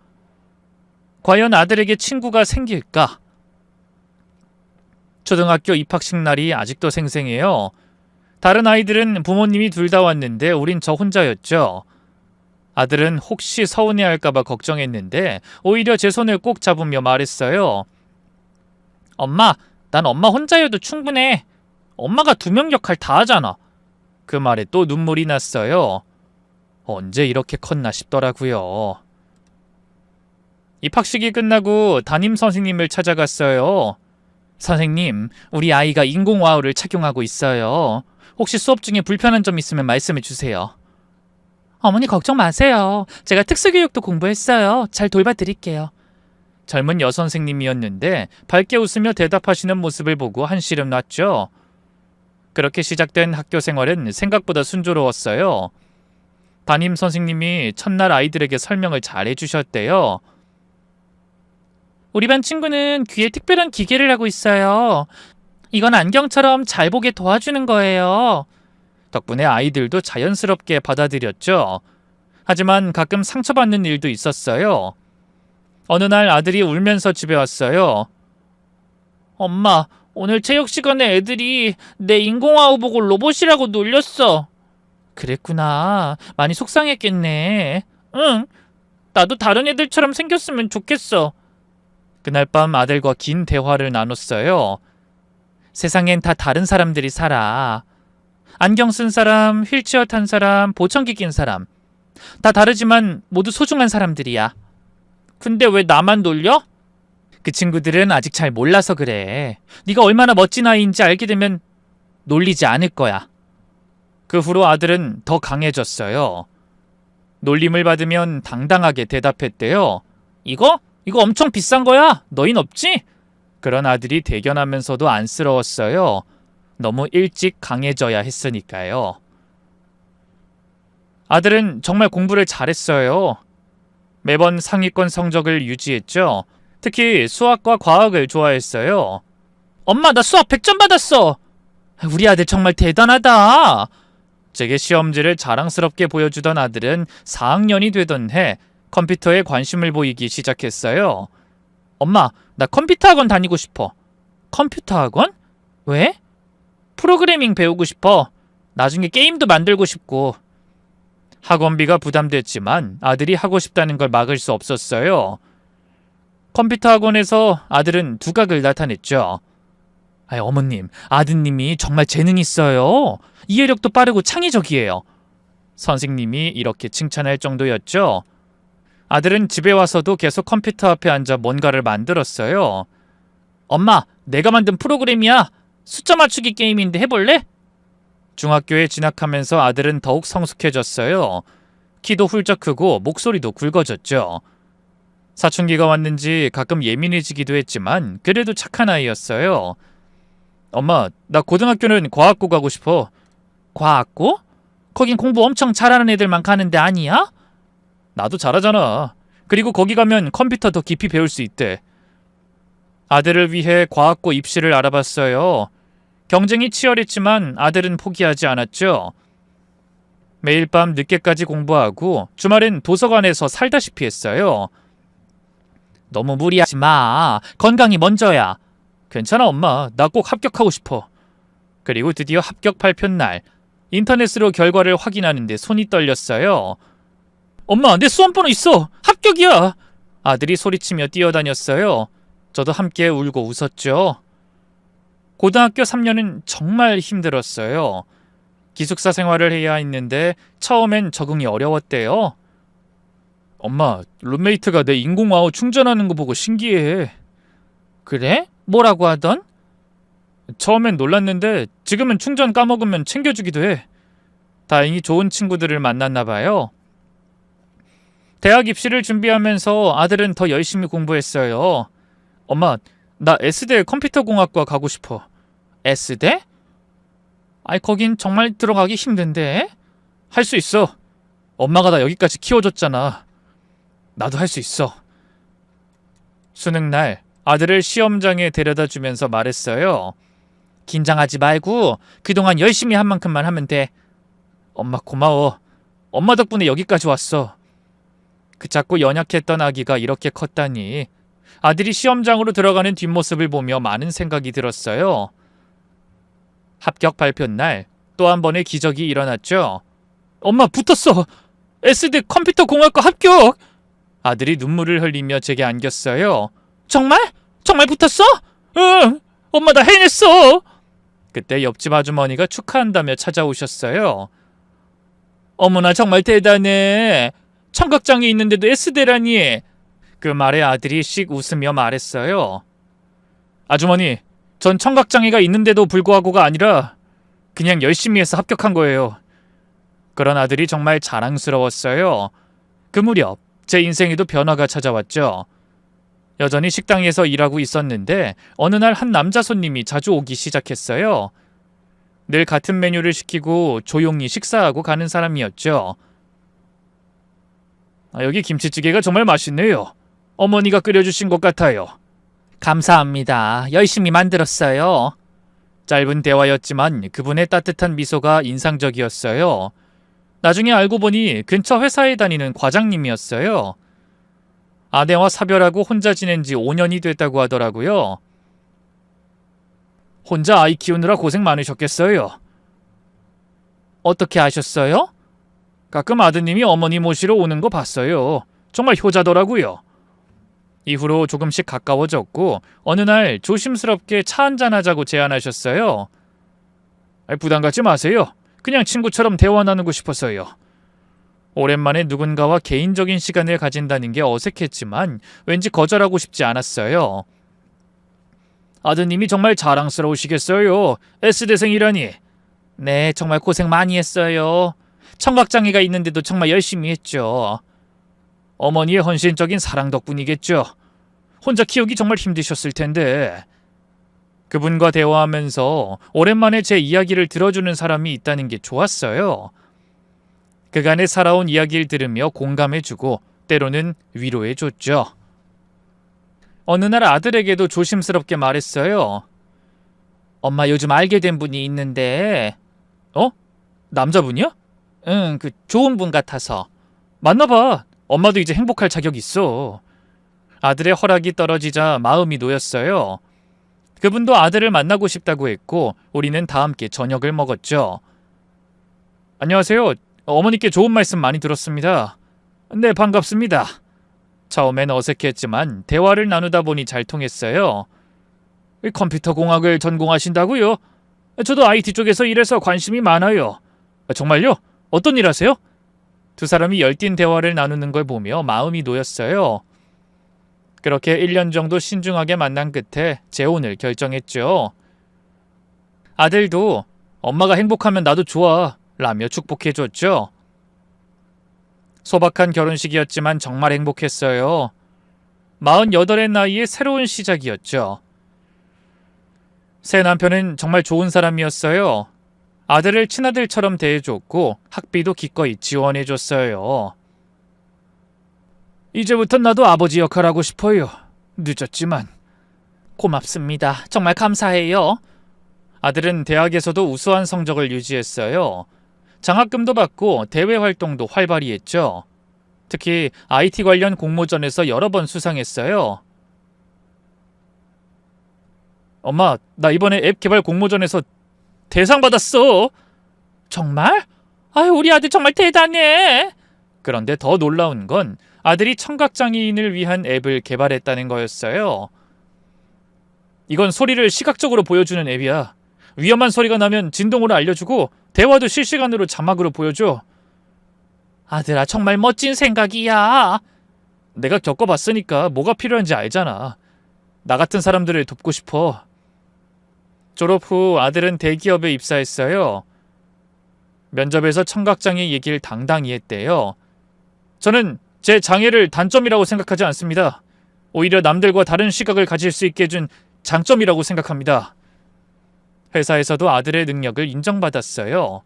A: 과연 아들에게 친구가 생길까? 초등학교 입학식 날이 아직도 생생해요. 다른 아이들은 부모님이 둘 다 왔는데 우린 저 혼자였죠. 아들은 혹시 서운해할까봐 걱정했는데 오히려 제 손을 꼭 잡으며 말했어요. 엄마, 난 엄마 혼자여도 충분해. 엄마가 2명 역할 다 하잖아. 그 말에 또 눈물이 났어요. 언제 이렇게 컸나 싶더라고요. 입학식이 끝나고 담임 선생님을 찾아갔어요. 선생님, 우리 아이가 인공와우를 착용하고 있어요. 혹시 수업 중에 불편한 점 있으면 말씀해 주세요. 어머니 걱정 마세요. 제가 특수교육도 공부했어요. 잘 돌봐드릴게요. 젊은 여선생님이었는데 밝게 웃으며 대답하시는 모습을 보고 한시름 났죠. 그렇게 시작된 학교 생활은 생각보다 순조로웠어요. 담임 선생님이 첫날 아이들에게 설명을 잘 해주셨대요. 우리 반 친구는 귀에 특별한 기계를 하고 있어요. 이건 안경처럼 잘 보게 도와주는 거예요. 덕분에 아이들도 자연스럽게 받아들였죠. 하지만 가끔 상처받는 일도 있었어요. 어느 날 아들이 울면서 집에 왔어요. 엄마, 오늘 체육 시간에 애들이 내 인공화호 보고 로봇이라고 놀렸어. 그랬구나. 많이 속상했겠네. 응, 나도 다른 애들처럼 생겼으면 좋겠어. 그날 밤 아들과 긴 대화를 나눴어요. 세상엔 다 다른 사람들이 살아. 안경 쓴 사람, 휠체어 탄 사람, 보청기 낀 사람. 다 다르지만 모두 소중한 사람들이야. 근데 왜 나만 놀려? 그 친구들은 아직 잘 몰라서 그래. 네가 얼마나 멋진 아이인지 알게 되면 놀리지 않을 거야. 그 후로 아들은 더 강해졌어요. 놀림을 받으면 당당하게 대답했대요. 이거 엄청 비싼 거야. 너흰 없지? 그런 아들이 대견하면서도 안쓰러웠어요. 너무 일찍 강해져야 했으니까요. 아들은 정말 공부를 잘했어요. 매번 상위권 성적을 유지했죠. 특히 수학과 과학을 좋아했어요. 엄마, 나 수학 100점 받았어. 우리 아들 정말 대단하다. 제게 시험지를 자랑스럽게 보여주던 아들은 4학년이 되던 해 컴퓨터에 관심을 보이기 시작했어요. 엄마, 나 컴퓨터 학원 다니고 싶어. 컴퓨터 학원? 왜? 프로그래밍 배우고 싶어. 나중에 게임도 만들고 싶고. 학원비가 부담됐지만 아들이 하고 싶다는 걸 막을 수 없었어요. 컴퓨터 학원에서 아들은 두각을 나타냈죠. 어머님, 아드님이 정말 재능 있어요. 이해력도 빠르고 창의적이에요. 선생님이 이렇게 칭찬할 정도였죠. 아들은 집에 와서도 계속 컴퓨터 앞에 앉아 뭔가를 만들었어요. 엄마, 내가 만든 프로그램이야. 숫자 맞추기 게임인데 해볼래? 중학교에 진학하면서 아들은 더욱 성숙해졌어요. 키도 훌쩍 크고 목소리도 굵어졌죠. 사춘기가 왔는지 가끔 예민해지기도 했지만 그래도 착한 아이였어요. 엄마, 나 고등학교는 과학고 가고 싶어. 과학고? 거긴 공부 엄청 잘하는 애들만 가는 데 아니야? 나도 잘하잖아. 그리고 거기 가면 컴퓨터 더 깊이 배울 수 있대. 아들을 위해 과학고 입시를 알아봤어요. 경쟁이 치열했지만 아들은 포기하지 않았죠. 매일 밤 늦게까지 공부하고 주말엔 도서관에서 살다시피 했어요. 너무 무리하지 마. 건강이 먼저야. 괜찮아, 엄마. 나 꼭 합격하고 싶어. 그리고 드디어 합격 발표 날, 인터넷으로 결과를 확인하는데 손이 떨렸어요. 엄마, 내 수험번호 있어. 합격이야. 아들이 소리치며 뛰어다녔어요. 저도 함께 울고 웃었죠. 고등학교 3년은 정말 힘들었어요. 기숙사 생활을 해야 했는데 처음엔 적응이 어려웠대요. 엄마, 룸메이트가 내 인공와우 충전하는 거 보고 신기해. 그래? 뭐라고 하던? 처음엔 놀랐는데 지금은 충전 까먹으면 챙겨주기도 해. 다행히 좋은 친구들을 만났나 봐요. 대학 입시를 준비하면서 아들은 더 열심히 공부했어요. 엄마, 나 S대 컴퓨터공학과 가고 싶어. S대? 거긴 정말 들어가기 힘든데? 할 수 있어. 엄마가 나 여기까지 키워줬잖아. 나도 할 수 있어. 수능날 아들을 시험장에 데려다 주면서 말했어요. 긴장하지 말고 그동안 열심히 한 만큼만 하면 돼. 엄마 고마워. 엄마 덕분에 여기까지 왔어. 그 작고 연약했던 아기가 이렇게 컸다니. 아들이 시험장으로 들어가는 뒷모습을 보며 많은 생각이 들었어요. 합격 발표 날 또 한 번의 기적이 일어났죠. 엄마, 붙었어. S대 컴퓨터공학과 합격. 아들이 눈물을 흘리며 제게 안겼어요. 정말? 정말 붙었어? 응. 엄마, 나 해냈어. 그때 옆집 아주머니가 축하한다며 찾아오셨어요. 어머나, 정말 대단해. 청각장애 있는데도 S대라니. 그 말에 아들이 씩 웃으며 말했어요. 아주머니, 전 청각장애가 있는데도 불구하고가 아니라 그냥 열심히 해서 합격한 거예요. 그런 아들이 정말 자랑스러웠어요. 그 무렵 제 인생에도 변화가 찾아왔죠. 여전히 식당에서 일하고 있었는데 어느 날 한 남자 손님이 자주 오기 시작했어요. 늘 같은 메뉴를 시키고 조용히 식사하고 가는 사람이었죠. 여기 김치찌개가 정말 맛있네요. 어머니가 끓여주신 것 같아요. 감사합니다. 열심히 만들었어요. 짧은 대화였지만 그분의 따뜻한 미소가 인상적이었어요. 나중에 알고 보니 근처 회사에 다니는 과장님이었어요. 아내와 사별하고 혼자 지낸 지 5년이 됐다고 하더라고요. 혼자 아이 키우느라 고생 많으셨겠어요. 어떻게 아셨어요? 가끔 아드님이 어머니 모시러 오는 거 봤어요. 정말 효자더라고요. 이후로 조금씩 가까워졌고 어느 날 조심스럽게 차 한잔 하자고 제안하셨어요. 부담 갖지 마세요. 그냥 친구처럼 대화 나누고 싶어서요. 오랜만에 누군가와 개인적인 시간을 가진다는 게 어색했지만 왠지 거절하고 싶지 않았어요. 아드님이 정말 자랑스러우시겠어요. S대생이라니. 네, 정말 고생 많이 했어요. 청각장애가 있는데도 정말 열심히 했죠. 어머니의 헌신적인 사랑 덕분이겠죠. 혼자 키우기 정말 힘드셨을 텐데. 그분과 대화하면서 오랜만에 제 이야기를 들어주는 사람이 있다는 게 좋았어요. 그간에 살아온 이야기를 들으며 공감해주고 때로는 위로해줬죠. 어느 날 아들에게도 조심스럽게 말했어요. 엄마 요즘 알게 된 분이 있는데. 어? 남자분이야? 응, 그 좋은 분 같아서. 만나봐. 엄마도 이제 행복할 자격이 있어. 아들의 허락이 떨어지자 마음이 놓였어요. 그분도 아들을 만나고 싶다고 했고 우리는 다 함께 저녁을 먹었죠. 안녕하세요. 어머니께 좋은 말씀 많이 들었습니다. 네, 반갑습니다. 처음엔 어색했지만 대화를 나누다 보니 잘 통했어요. 컴퓨터 공학을 전공하신다고요? 저도 IT 쪽에서 일해서 관심이 많아요. 정말요? 어떤 일 하세요? 두 사람이 열띤 대화를 나누는 걸 보며 마음이 놓였어요. 그렇게 1년 정도 신중하게 만난 끝에 재혼을 결정했죠. 아들도 엄마가 행복하면 나도 좋아 라며 축복해줬죠. 소박한 결혼식이었지만 정말 행복했어요. 48의 나이에 새로운 시작이었죠. 새 남편은 정말 좋은 사람이었어요. 아들을 친아들처럼 대해줬고 학비도 기꺼이 지원해줬어요. 이제부턴 나도 아버지 역할하고 싶어요. 늦었지만. 고맙습니다. 정말 감사해요. 아들은 대학에서도 우수한 성적을 유지했어요. 장학금도 받고 대외 활동도 활발히 했죠. 특히 IT 관련 공모전에서 여러 번 수상했어요. 엄마, 나 이번에 앱 개발 공모전에서 대상 받았어. 정말? 아유, 우리 아들 정말 대단해. 그런데 더 놀라운 건 아들이 청각장애인을 위한 앱을 개발했다는 거였어요. 이건 소리를 시각적으로 보여주는 앱이야. 위험한 소리가 나면 진동으로 알려주고 대화도 실시간으로 자막으로 보여줘. 아들아, 정말 멋진 생각이야. 내가 겪어봤으니까 뭐가 필요한지 알잖아. 나 같은 사람들을 돕고 싶어. 졸업 후 아들은 대기업에 입사했어요. 면접에서 청각장애 얘기를 당당히 했대요. 저는 제 장애를 단점이라고 생각하지 않습니다. 오히려 남들과 다른 시각을 가질 수 있게 해준 장점이라고 생각합니다. 회사에서도 아들의 능력을 인정받았어요.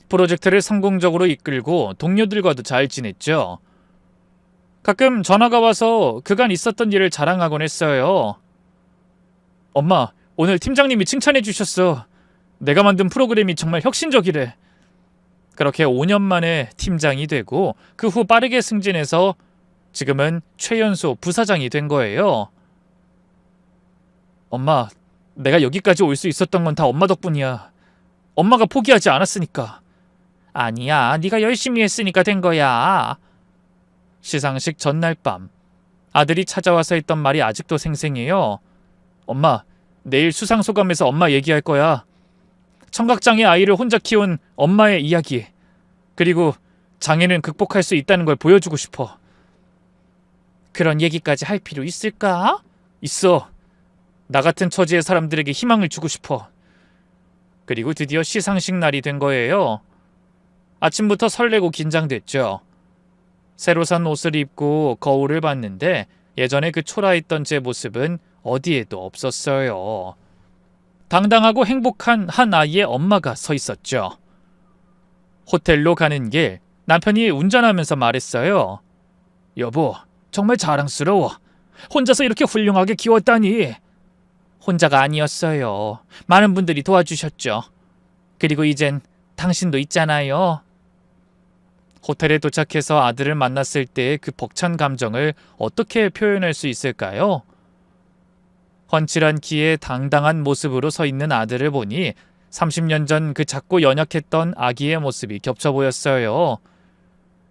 A: 프로젝트를 성공적으로 이끌고 동료들과도 잘 지냈죠. 가끔 전화가 와서 그간 있었던 일을 자랑하곤 했어요. 엄마, 오늘 팀장님이 칭찬해 주셨어. 내가 만든 프로그램이 정말 혁신적이래. 그렇게 5년 만에 팀장이 되고 그 후 빠르게 승진해서 지금은 최연소 부사장이 된 거예요. 엄마, 내가 여기까지 올 수 있었던 건 다 엄마 덕분이야. 엄마가 포기하지 않았으니까. 아니야, 네가 열심히 했으니까 된 거야. 시상식 전날 밤 아들이 찾아와서 했던 말이 아직도 생생해요. 엄마, 내일 수상소감에서 엄마 얘기할 거야. 청각장애 아이를 혼자 키운 엄마의 이야기, 그리고 장애는 극복할 수 있다는 걸 보여주고 싶어. 그런 얘기까지 할 필요 있을까? 있어. 나 같은 처지의 사람들에게 희망을 주고 싶어. 그리고 드디어 시상식 날이 된 거예요. 아침부터 설레고 긴장됐죠. 새로 산 옷을 입고 거울을 봤는데 예전에 그 초라했던 제 모습은 어디에도 없었어요. 당당하고 행복한 한 아이의 엄마가 서 있었죠. 호텔로 가는 길 남편이 운전하면서 말했어요. 여보, 정말 자랑스러워. 혼자서 이렇게 훌륭하게 키웠다니. 혼자가 아니었어요. 많은 분들이 도와주셨죠. 그리고 이젠 당신도 있잖아요. 호텔에 도착해서 아들을 만났을 때의 그 벅찬 감정을 어떻게 표현할 수 있을까요? 훤칠한 키에 당당한 모습으로 서 있는 아들을 보니 30년 전 그 작고 연약했던 아기의 모습이 겹쳐 보였어요.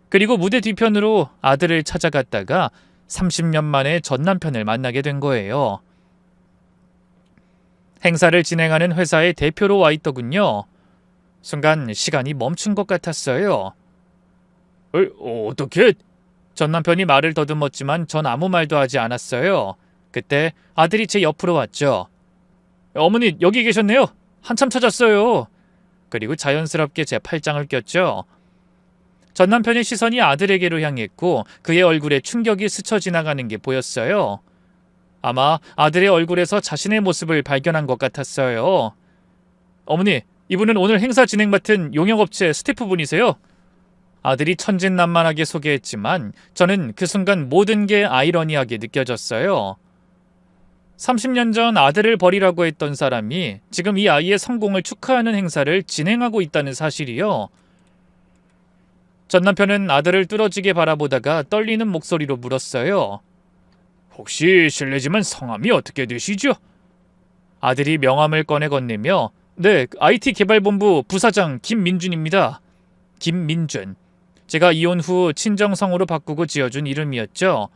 A: 그리고 무대 뒤편으로 아들을 찾아갔다가 30년 만에 전 남편을 만나게 된 거예요. 행사를 진행하는 회사의 대표로 와 있더군요. 순간 시간이 멈춘 것 같았어요. 어떻게? 전 남편이 말을 더듬었지만 전 아무 말도 하지 않았어요. 그때 아들이 제 옆으로 왔죠. 어머니, 여기 계셨네요. 한참 찾았어요. 그리고 자연스럽게 제 팔짱을 꼈죠. 전 남편의 시선이 아들에게로 향했고 그의 얼굴에 충격이 스쳐 지나가는 게 보였어요. 아마 아들의 얼굴에서 자신의 모습을 발견한 것 같았어요. 어머니, 이분은 오늘 행사 진행 맡은 용역업체 스태프분이세요? 아들이 천진난만하게 소개했지만 저는 그 순간 모든 게 아이러니하게 느껴졌어요. 30년 전 아들을 버리라고 했던 사람이 지금 이 아이의 성공을 축하하는 행사를 진행하고 있다는 사실이요. 전 남편은 아들을 뚫어지게 바라보다가 떨리는 목소리로 물었어요. 혹시 실례지만 성함이 어떻게 되시죠? 아들이 명함을 꺼내 건네며 네, IT개발본부 부사장 김민준입니다. 김민준. 제가 이혼 후 친정성으로 바꾸고 지어준 이름이었죠.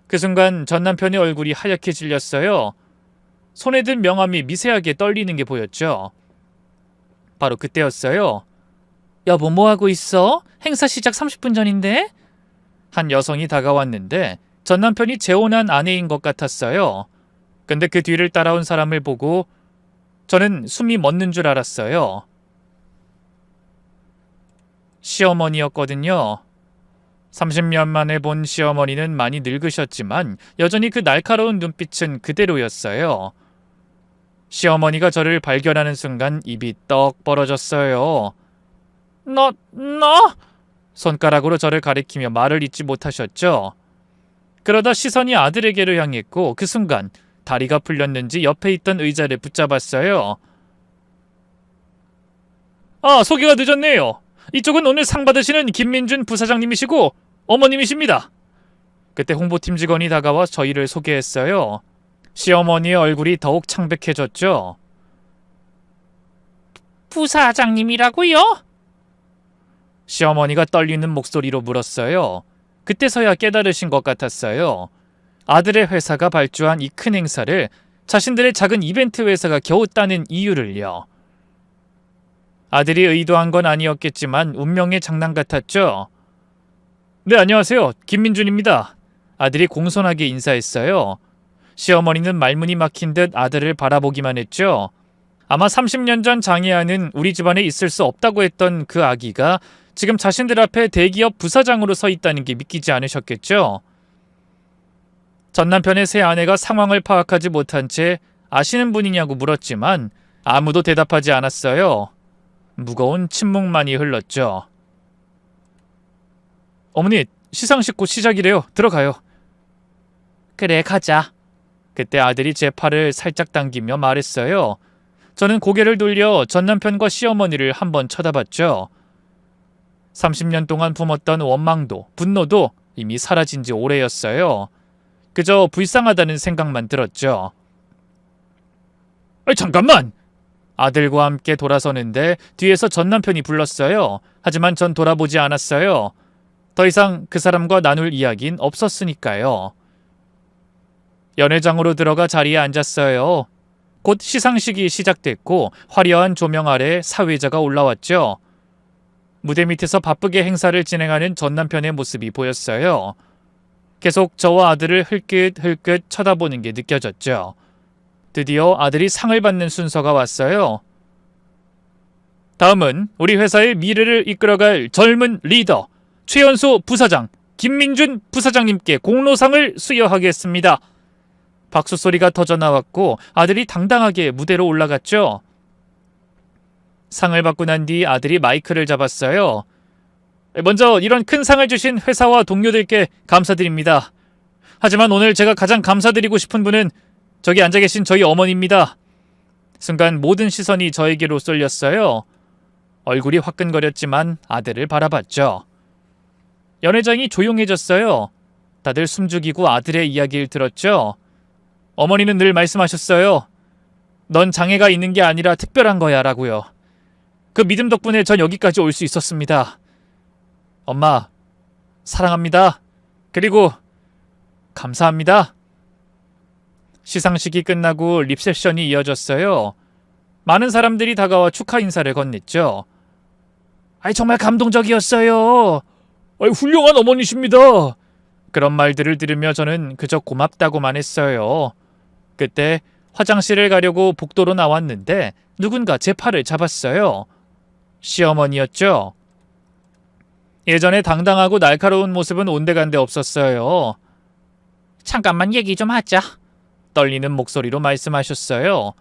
A: 그 순간 전 남편의 얼굴이 하얗게 질렸어요. 손에 든 명함이 미세하게 떨리는 게 보였죠. 바로 그때였어요. 여보, 뭐하고 있어? 행사 시작 30분 전인데? 한 여성이 다가왔는데 전 남편이 재혼한 아내인 것 같았어요. 근데 그 뒤를 따라온 사람을 보고 저는 숨이 멎는 줄 알았어요. 시어머니였거든요. 30년 만에 본 시어머니는 많이 늙으셨지만 여전히 그 날카로운 눈빛은 그대로였어요. 시어머니가 저를 발견하는 순간 입이 떡 벌어졌어요. 너? 손가락으로 저를 가리키며 말을 잇지 못하셨죠. 그러다 시선이 아들에게로 향했고 그 순간 다리가 풀렸는지 옆에 있던 의자를 붙잡았어요. 아, 소개가 늦었네요. 이쪽은 오늘 상 받으시는 김민준 부사장님이시고 어머님이십니다. 그때 홍보팀 직원이 다가와 저희를 소개했어요. 시어머니의 얼굴이 더욱 창백해졌죠. 부사장님이라고요? 시어머니가 떨리는 목소리로 물었어요. 그때서야 깨달으신 것 같았어요. 아들의 회사가 발주한 이 큰 행사를 자신들의 작은 이벤트 회사가 겨우 따는 이유를요. 아들이 의도한 건 아니었겠지만 운명의 장난 같았죠. 네, 안녕하세요. 김민준입니다. 아들이 공손하게 인사했어요. 시어머니는 말문이 막힌 듯 아들을 바라보기만 했죠. 아마 30년 전 장애아는 우리 집안에 있을 수 없다고 했던 그 아기가 지금 자신들 앞에 대기업 부사장으로 서 있다는 게 믿기지 않으셨겠죠. 전 남편의 새 아내가 상황을 파악하지 못한 채 아시는 분이냐고 물었지만 아무도 대답하지 않았어요. 무거운 침묵만이 흘렀죠. 어머니, 시상식 곧 시작이래요. 들어가요. 그래, 가자. 그때 아들이 제 팔을 살짝 당기며 말했어요. 저는 고개를 돌려 전 남편과 시어머니를 한번 쳐다봤죠. 30년 동안 품었던 원망도, 분노도 이미 사라진 지 오래였어요. 그저 불쌍하다는 생각만 들었죠. 잠깐만! 아들과 함께 돌아서는데 뒤에서 전 남편이 불렀어요. 하지만 전 돌아보지 않았어요. 더 이상 그 사람과 나눌 이야기는 없었으니까요. 연회장으로 들어가 자리에 앉았어요. 곧 시상식이 시작됐고 화려한 조명 아래 사회자가 올라왔죠. 무대 밑에서 바쁘게 행사를 진행하는 전 남편의 모습이 보였어요. 계속 저와 아들을 흘끗흘끗 쳐다보는 게 느껴졌죠. 드디어 아들이 상을 받는 순서가 왔어요. 다음은 우리 회사의 미래를 이끌어갈 젊은 리더 최연소 부사장 김민준 부사장님께 공로상을 수여하겠습니다. 박수 소리가 터져나왔고 아들이 당당하게 무대로 올라갔죠. 상을 받고 난 뒤 아들이 마이크를 잡았어요. 먼저 이런 큰 상을 주신 회사와 동료들께 감사드립니다. 하지만 오늘 제가 가장 감사드리고 싶은 분은 저기 앉아 계신 저희 어머니입니다. 순간 모든 시선이 저에게로 쏠렸어요. 얼굴이 화끈거렸지만 아들을 바라봤죠. 연회장이 조용해졌어요. 다들 숨죽이고 아들의 이야기를 들었죠. 어머니는 늘 말씀하셨어요. 넌 장애가 있는 게 아니라 특별한 거야 라고요. 그 믿음 덕분에 전 여기까지 올 수 있었습니다. 엄마, 사랑합니다. 그리고 감사합니다. 시상식이 끝나고 리셉션이 이어졌어요. 많은 사람들이 다가와 축하 인사를 건넸죠. 정말 감동적이었어요. 훌륭한 어머니십니다. 그런 말들을 들으며 저는 그저 고맙다고만 했어요. 그때 화장실을 가려고 복도로 나왔는데 누군가 제 팔을 잡았어요. 시어머니였죠. 예전에 당당하고 날카로운 모습은 온데간데 없었어요. 잠깐만 얘기 좀 하자. 떨리는 목소리로 말씀하셨어요.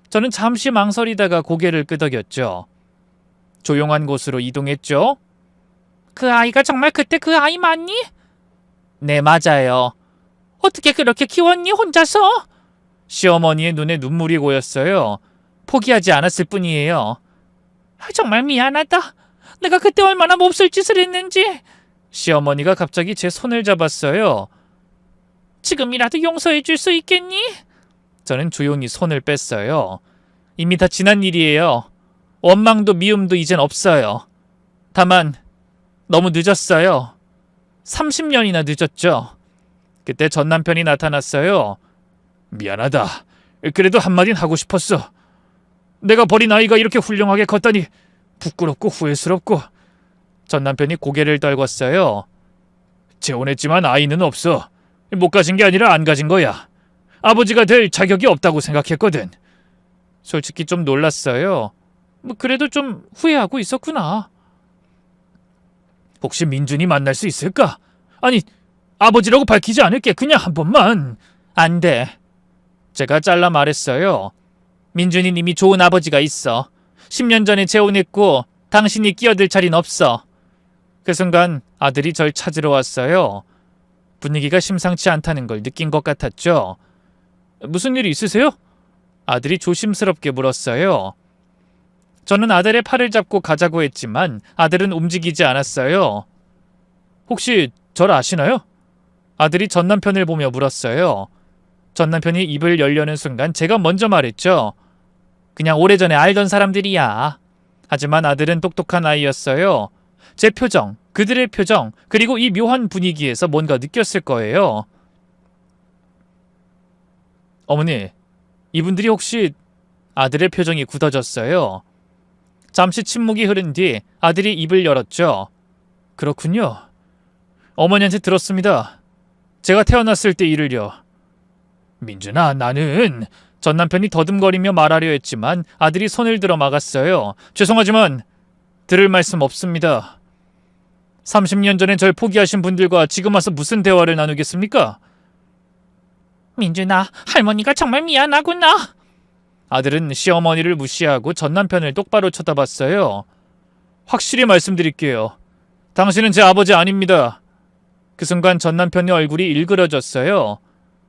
A: 저는 잠시 망설이다가 고개를 끄덕였죠. 조용한 곳으로 이동했죠.
B: 그 아이가 정말 그때 그 아이 맞니?
A: 네, 맞아요.
B: 어떻게 그렇게 키웠니 혼자서?
A: 시어머니의 눈에 눈물이 고였어요. 포기하지 않았을 뿐이에요.
B: 정말 미안하다. 내가 그때 얼마나 몹쓸 짓을 했는지.
A: 시어머니가 갑자기 제 손을 잡았어요.
B: 지금이라도 용서해 줄 수 있겠니?
A: 저는 조용히 손을 뺐어요. 이미 다 지난 일이에요. 원망도 미움도 이젠 없어요. 다만 너무 늦었어요. 30년이나 늦었죠. 그때 전 남편이 나타났어요. 미안하다. 그래도 한마디는 하고 싶었어. 내가 버린 아이가 이렇게 훌륭하게 컸다니 부끄럽고 후회스럽고. 전 남편이 고개를 떨궜어요. 재혼했지만 아이는 없어. 못 가진 게 아니라 안 가진 거야. 아버지가 될 자격이 없다고 생각했거든. 솔직히 좀 놀랐어요. 그래도 좀 후회하고 있었구나. 혹시 민준이 만날 수 있을까? 아니, 아버지라고 밝히지 않을게. 그냥 한 번만. 안 돼. 제가 잘라 말했어요. 민준이 이미 좋은 아버지가 있어. 10년 전에 재혼했고 당신이 끼어들 자리는 없어. 그 순간 아들이 절 찾으러 왔어요. 분위기가 심상치 않다는 걸 느낀 것 같았죠. 무슨 일이 있으세요? 아들이 조심스럽게 물었어요. 저는 아들의 팔을 잡고 가자고 했지만 아들은 움직이지 않았어요. 혹시 절 아시나요? 아들이 전 남편을 보며 물었어요. 전 남편이 입을 열려는 순간 제가 먼저 말했죠. 그냥 오래전에 알던 사람들이야. 하지만 아들은 똑똑한 아이였어요. 제 표정, 그들의 표정, 그리고 이 묘한 분위기에서 뭔가 느꼈을 거예요. 어머니, 이분들이 혹시... 아들의 표정이 굳어졌어요. 잠시 침묵이 흐른 뒤 아들이 입을 열었죠. 그렇군요. 어머니한테 들었습니다. 제가 태어났을 때 일을요. 민준아, 나는... 전 남편이 더듬거리며 말하려 했지만 아들이 손을 들어 막았어요. 죄송하지만 들을 말씀 없습니다. 30년 전에 절 포기하신 분들과 지금 와서 무슨 대화를 나누겠습니까?
B: 민준아, 할머니가 정말 미안하구나.
A: 아들은 시어머니를 무시하고 전 남편을 똑바로 쳐다봤어요. 확실히 말씀드릴게요. 당신은 제 아버지 아닙니다. 그 순간 전 남편의 얼굴이 일그러졌어요.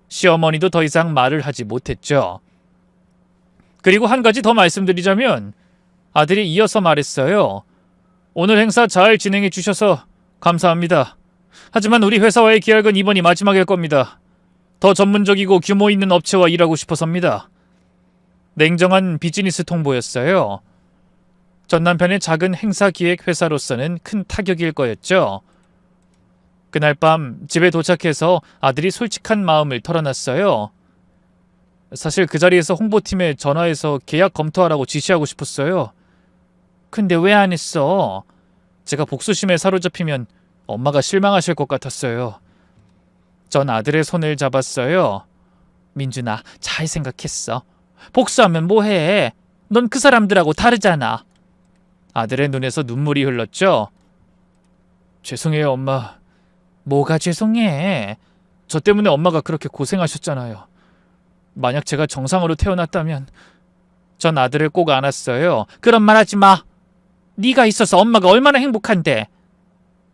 A: 시어머니도 더 이상 말을 하지 못했죠. 그리고 한 가지 더 말씀드리자면 아들이 이어서 말했어요. 오늘 행사 잘 진행해 주셔서 감사합니다. 하지만 우리 회사와의 계약은 이번이 마지막일 겁니다. 더 전문적이고 규모 있는 업체와 일하고 싶어서입니다. 냉정한 비즈니스 통보였어요. 전 남편의 작은 행사 기획 회사로서는 큰 타격일 거였죠. 그날 밤 집에 도착해서 아들이 솔직한 마음을 털어놨어요. 사실 그 자리에서 홍보팀에 전화해서 계약 검토하라고 지시하고 싶었어요. 근데 왜 안 했어? 제가 복수심에 사로잡히면 엄마가 실망하실 것 같았어요. 전 아들의 손을 잡았어요. 민준아, 잘 생각했어. 복수하면 뭐해? 넌 그 사람들하고 다르잖아. 아들의 눈에서 눈물이 흘렀죠. 죄송해요, 엄마. 뭐가 죄송해? 저 때문에 엄마가 그렇게 고생하셨잖아요. 만약 제가 정상으로 태어났다면... 전 아들을 꼭 안았어요. 그런 말 하지 마. 네가 있어서 엄마가 얼마나 행복한데.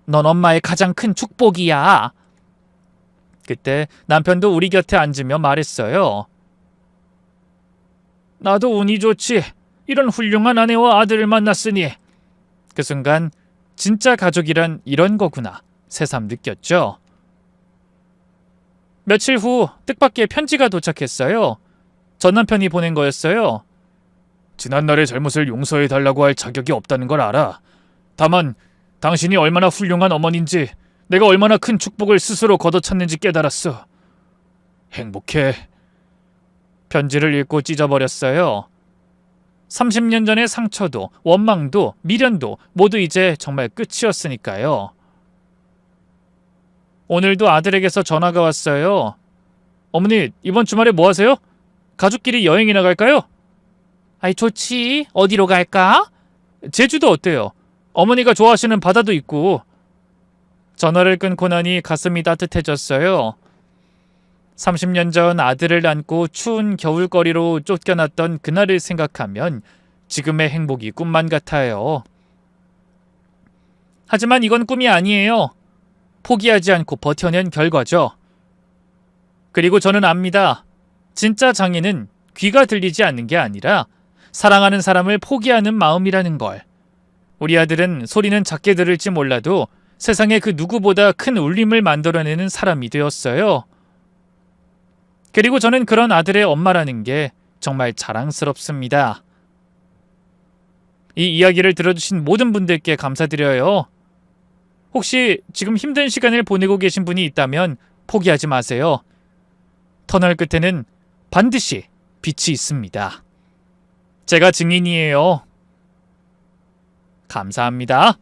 A: 넌 엄마의 가장 큰 축복이야. 그때 남편도 우리 곁에 앉으며 말했어요. 나도 운이 좋지. 이런 훌륭한 아내와 아들을 만났으니. 그 순간 진짜 가족이란 이런 거구나. 새삼 느꼈죠. 며칠 후 뜻밖의 편지가 도착했어요. 전 남편이 보낸 거였어요. 지난날의 잘못을 용서해달라고 할 자격이 없다는 걸 알아. 다만 당신이 얼마나 훌륭한 어머니인지, 내가 얼마나 큰 축복을 스스로 걷어찼는지 깨달았어. 행복해. 편지를 읽고 찢어버렸어요. 30년 전의 상처도 원망도 미련도 모두 이제 정말 끝이었으니까요. 오늘도 아들에게서 전화가 왔어요. 어머니, 이번 주말에 뭐 하세요? 가족끼리 여행이나 갈까요? 아이, 좋지. 어디로 갈까? 제주도 어때요? 어머니가 좋아하시는 바다도 있고. 전화를 끊고 나니 가슴이 따뜻해졌어요. 30년 전 아들을 안고 추운 겨울거리로 쫓겨났던 그날을 생각하면 지금의 행복이 꿈만 같아요. 하지만 이건 꿈이 아니에요. 포기하지 않고 버텨낸 결과죠. 그리고 저는 압니다. 진짜 장애는 귀가 들리지 않는 게 아니라 사랑하는 사람을 포기하는 마음이라는 걸. 우리 아들은 소리는 작게 들을지 몰라도 세상에 그 누구보다 큰 울림을 만들어내는 사람이 되었어요. 그리고 저는 그런 아들의 엄마라는 게 정말 자랑스럽습니다. 이 이야기를 들어주신 모든 분들께 감사드려요. 혹시 지금 힘든 시간을 보내고 계신 분이 있다면 포기하지 마세요. 터널 끝에는 반드시 빛이 있습니다. 제가 증인이에요. 감사합니다.